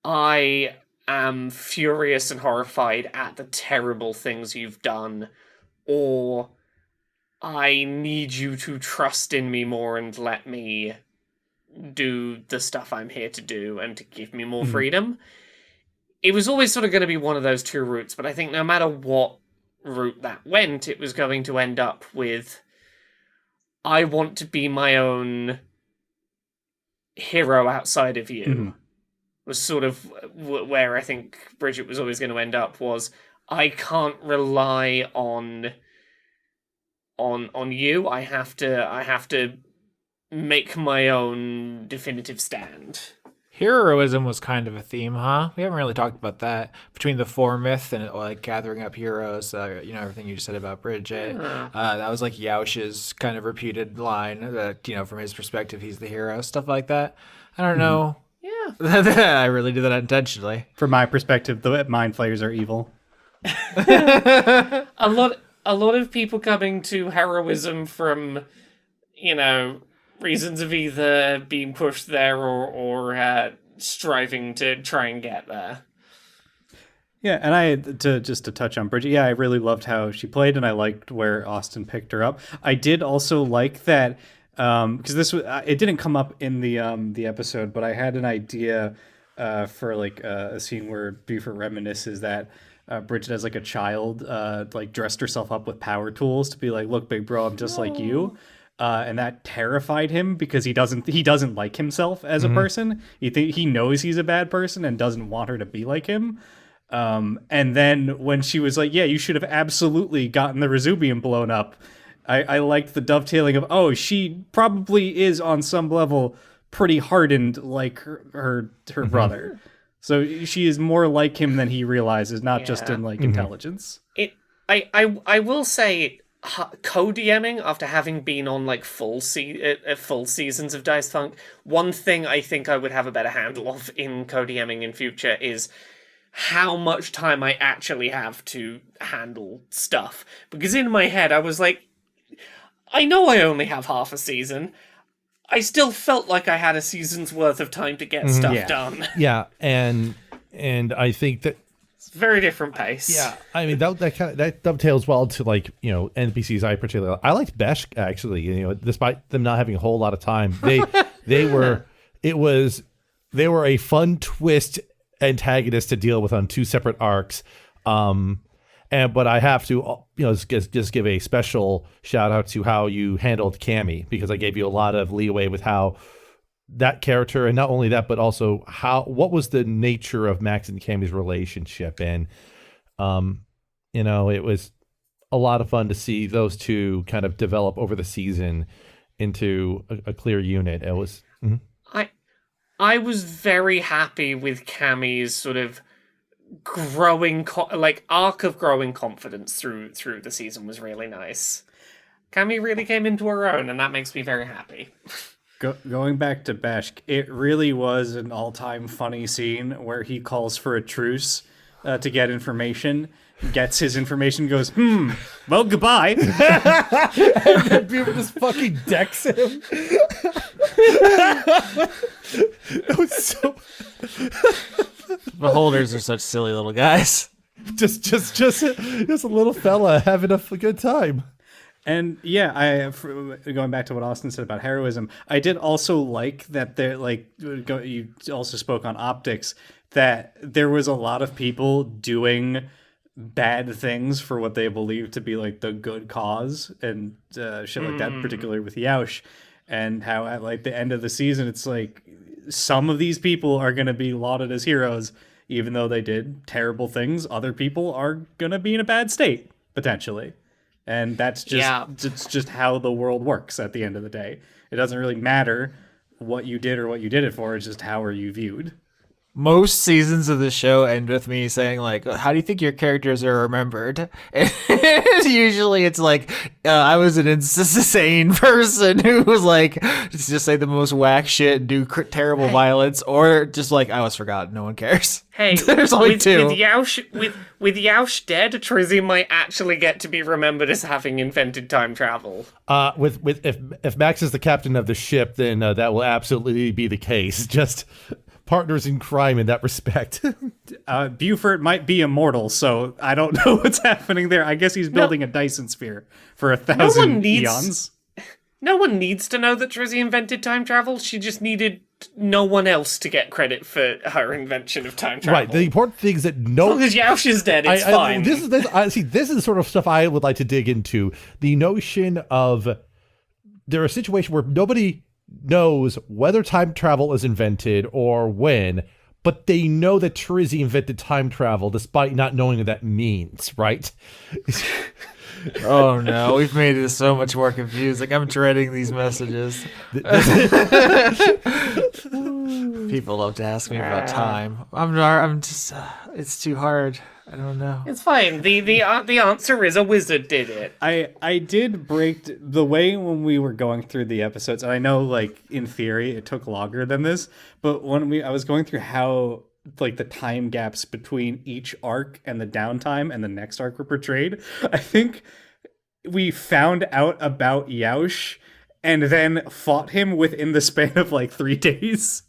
I am furious and horrified at the terrible things you've done, or I need you to trust in me more and let me do the stuff I'm here to do and to give me more freedom. It was always sort of going to be one of those two routes, but I think no matter what route that went, it was going to end up with, I want to be my own hero outside of you. Was sort of where I think Bridget was always going to end up, was I can't rely on you. I have to make my own definitive stand. Heroism was kind of a theme, huh? We haven't really talked about that. Between the 4 myth and gathering up heroes, everything you just said about Bridget. That was like Yaush's kind of repeated line that, from his perspective, he's the hero, stuff like that. I don't know. Yeah. I really do that intentionally. From my perspective, the mind flayers are evil. A lot of people coming to heroism from, reasons of either being pushed there or striving to try and get there. Yeah, and to touch on Bridget, yeah, I really loved how she played, and I liked where Austin picked her up. I did also like that because this was it didn't come up in the episode, but I had an idea for like a scene where Buford reminisces that Bridget as like a child like dressed herself up with power tools to be like, look, big bro, I'm just like you. And that terrified him because he doesn't like himself as a person. He knows he's a bad person and doesn't want her to be like him. And then when she was like, yeah, you should have absolutely gotten the Resubium blown up, I liked the dovetailing of, oh, she probably is on some level pretty hardened like her brother. So she is more like him than he realizes, not just in like intelligence. I will say, co-DMing after having been on like full seasons of Dice Funk, one thing I think I would have a better handle of in co-DMing in future is how much time I actually have to handle stuff. Because in my head I was like, I know I only have half a season. I still felt like I had a season's worth of time to get stuff done. Yeah, and I think that it's a very different pace. Yeah, I mean that dovetails well to like, you know, NPCs I particularly I liked Besh actually, you know, despite them not having a whole lot of time. They were a fun twist antagonist to deal with on two separate arcs. But I have to, you know, just give a special shout out to how you handled Cammy, because I gave you a lot of leeway with how that character, and not only that, but also what was the nature of Max and Cammy's relationship. And, you know, it was a lot of fun to see those two kind of develop over the season into a clear unit. It was, I was very happy with Cammy's sort of growing arc of growing confidence through the season was really nice. Cammy really came into her own, and that makes me very happy. Going back to Besh, it really was an all-time funny scene where he calls for a truce to get information, gets his information, goes, well, goodbye. And then Beaver just fucking decks him. It was so... Beholders are such silly little guys. Just a little fella having a good time. And yeah, going back to what Austin said about heroism, I did also like that there, like, you also spoke on optics, that there was a lot of people doing bad things for what they believe to be like the good cause and shit like that, particularly with Yaush, and how at like the end of the season, it's like some of these people are going to be lauded as heroes, even though they did terrible things. Other people are going to be in a bad state, potentially. And that's just it's just how the world works at the end of the day. It doesn't really matter what you did or what you did it for. It's just how are you viewed. Most seasons of the show end with me saying, like, how do you think your characters are remembered? And usually it's like, I was an insane person who was like, just say the most whack shit, do terrible violence, or just like, I was forgotten, no one cares. Hey, there's only two. With Yaush dead, Trizzy might actually get to be remembered as having invented time travel. If Max is the captain of the ship, then that will absolutely be the case. Just partners in crime in that respect. Buford might be immortal, so I don't know what's happening there. I guess he's building a Dyson sphere for 1,000 eons. No one needs to know that Trizzy invented time travel. She just needed no one else to get credit for her invention of time travel. Right. The important thing is that as long as Yaush is dead, it's fine. This is the sort of stuff I would like to dig into. The notion of there are situations where nobody knows whether time travel is invented or when, but they know that Trizzy invented time travel despite not knowing what that means, right? Oh no, we've made it so much more confusing. I'm dreading these messages. People love to ask me about time. I'm just, it's too hard. I don't know. It's fine. The answer is a wizard did it. I did break the way when we were going through the episodes, and I know, like, in theory it took longer than this, but when I was going through how, like, the time gaps between each arc and the downtime and the next arc were portrayed, I think we found out about Yaush and then fought him within the span of like 3 days.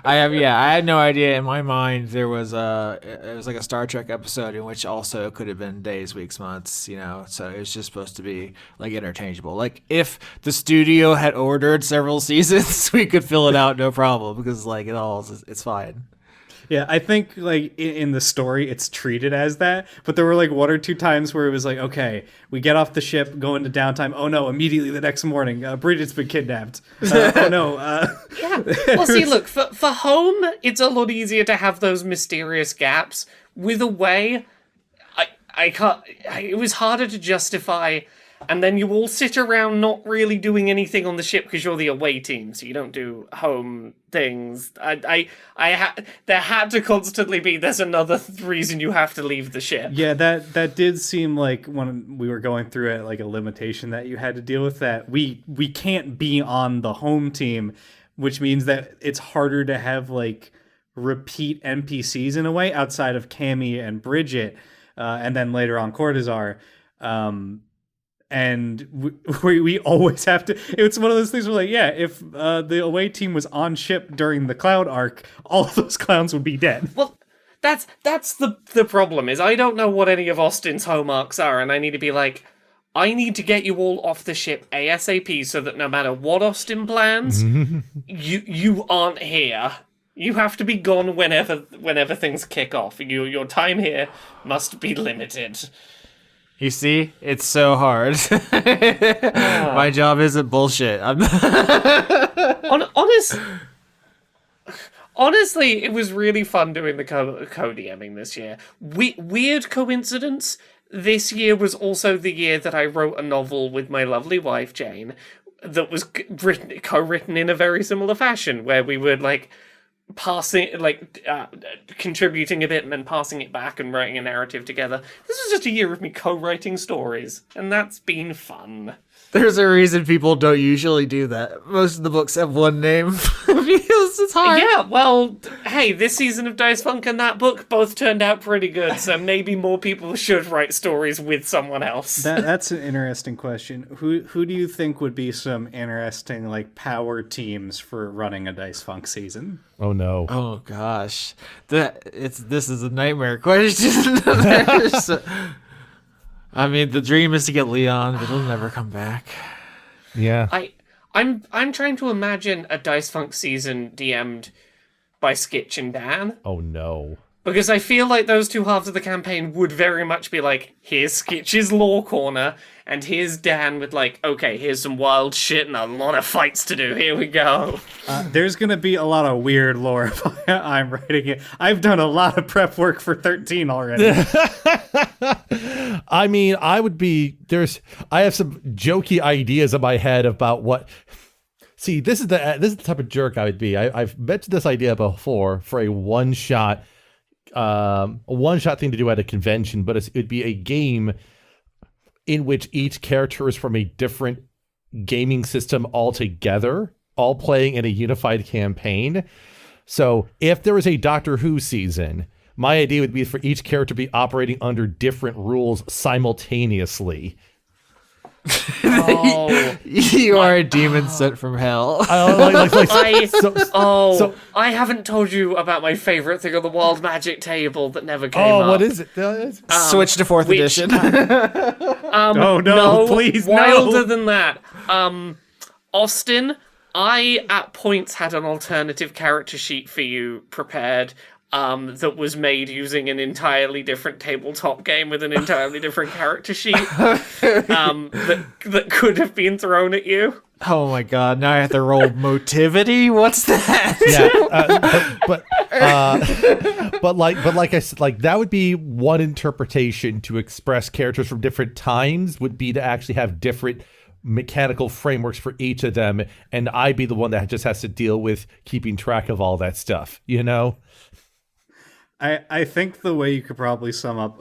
I had no idea. In my mind, there was it was like a Star Trek episode in which also could have been days, weeks, months. So it was just supposed to be like interchangeable. Like if the studio had ordered several seasons, we could fill it out no problem because like it's fine. Yeah, I think like in the story it's treated as that, but there were like one or two times where it was like, okay, we get off the ship, go into downtime. Oh no! Immediately the next morning, Bridget's been kidnapped. Oh no! Yeah. Well, see, look for home, it's a lot easier to have those mysterious gaps. With away, I can't. It was harder to justify. And then you all sit around not really doing anything on the ship because you're the away team, so you don't do home things. There had to constantly be, there's another reason you have to leave the ship. Yeah, that did seem like when we were going through it, like a limitation that you had to deal with, that we can't be on the home team, which means that it's harder to have like repeat NPCs in a way outside of Cammy and Bridget, and then later on Cortazar. And we always have to. It's one of those things where, like, yeah, if the away team was on ship during the Cloud arc, all of those clowns would be dead. Well, that's the problem, is I don't know what any of Austin's home arcs are, and I need to be like, I need to get you all off the ship ASAP so that no matter what Austin plans, you aren't here. You have to be gone whenever things kick off. Your time here must be limited. You see, it's so hard. My job isn't bullshit. Honestly, it was really fun doing the co-DMing this year. Weird coincidence, this year was also the year that I wrote a novel with my lovely wife, Jane, that was co-written in a very similar fashion, where we would, like, contributing a bit and then passing it back and writing a narrative together. This was just a year of me co-writing stories, and that's been fun. There's a reason people don't usually do that. Most of the books have one name because it's hard. Yeah, well, hey, this season of Dice Funk and that book both turned out pretty good, so maybe more people should write stories with someone else. That's an interesting question. Who do you think would be some interesting, like, power teams for running a Dice Funk season? Oh no. Oh gosh. This is a nightmare question. I mean, the dream is to get Leon, but he'll never come back. Yeah. I'm trying to imagine a Dice Funk season DM'd by Skitch and Dan. Oh no. Because I feel like those two halves of the campaign would very much be like, here's Skitch's lore corner, and here's Dan with like, okay, here's some wild shit and a lot of fights to do. Here we go. There's going to be a lot of weird lore if I'm writing it. I've done a lot of prep work for 13 already. I mean, I have some jokey ideas in my head about what... See, this is the type of jerk I would be. I've mentioned this idea before for a one-shot thing to do at a convention, but it'd be a game in which each character is from a different gaming system altogether, all playing in a unified campaign. So if there was a Doctor Who season, my idea would be for each character to be operating under different rules simultaneously. Oh, you are a demon sent from hell. I haven't told you about my favorite thing on the Wild Magic table that never came up. Oh, what is it? Switch to 4th edition. Oh no, please, wilder than that. Austin, I at points had an alternative character sheet for you prepared. That was made using an entirely different tabletop game with an entirely different character sheet that could have been thrown at you. Oh my god, now I have to roll motivity? What's that? Yeah, but like I said, like that would be one interpretation to express characters from different times, would be to actually have different mechanical frameworks for each of them, and I'd be the one that just has to deal with keeping track of all that stuff, you know? I think the way you could probably sum up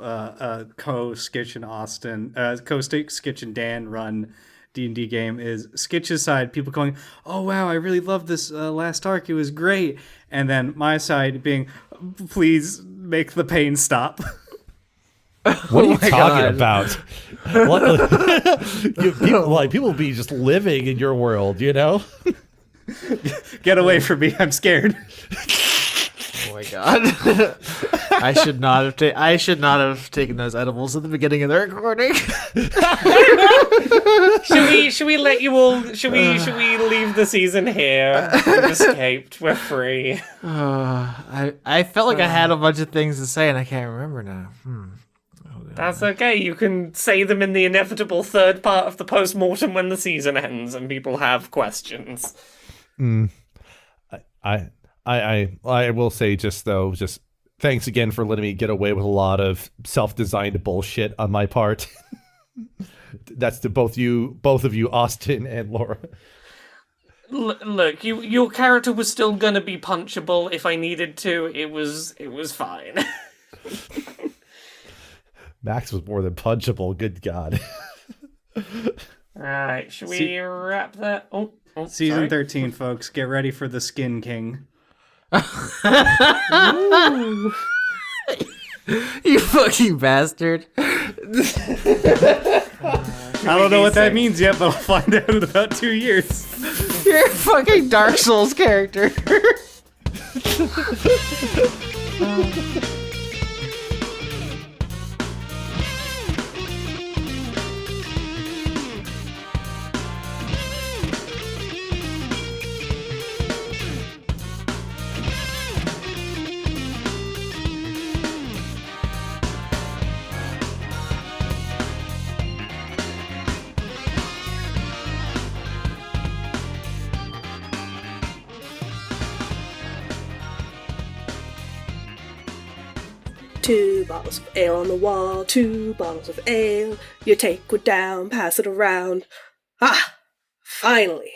co-Skitch and Austin, co-Skitch and Dan run D&D game is Skitch's side, people going, oh wow, I really love this last arc, it was great. And then my side being, please make the pain stop. What are you talking about? People will be just living in your world, you know? Get away from me! I'm scared. Oh my god! I should not have taken those edibles at the beginning of the recording. Should we let you all? Should we leave the season here? We've escaped. We're free. I felt like I had a bunch of things to say and I can't remember now. That's okay. You can say them in the inevitable third part of the post-mortem when the season ends and people have questions. I will say just thanks again for letting me get away with a lot of self-designed bullshit on my part. That's to both of you, Austin and Laura. Look, your character was still gonna be punchable if I needed to. It was fine. Max was more than punchable. Good God. Alright, should we wrap that? Season 13, folks. Get ready for the Skin King. You fucking bastard. I don't know what that means yet, but I'll find out in about 2 years. You're a fucking Dark Souls character. Two bottles of ale on the wall, 2 bottles of ale. You take one down, pass it around. Ah, finally.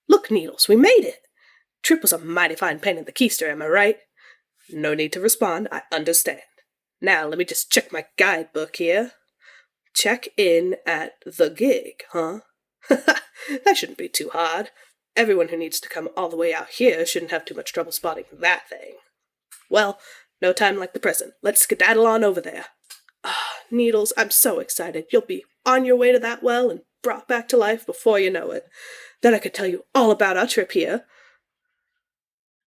Look, Needles, we made it. Trip was a mighty fine pain in the keister, am I right? No need to respond, I understand. Now, let me just check my guidebook here. Check in at the gig, huh? That shouldn't be too hard. Everyone who needs to come all the way out here shouldn't have too much trouble spotting that thing. Well, no time like the present. Let's skedaddle on over there. Ah, Needles, I'm so excited. You'll be on your way to that well and brought back to life before you know it. Then I could tell you all about our trip here.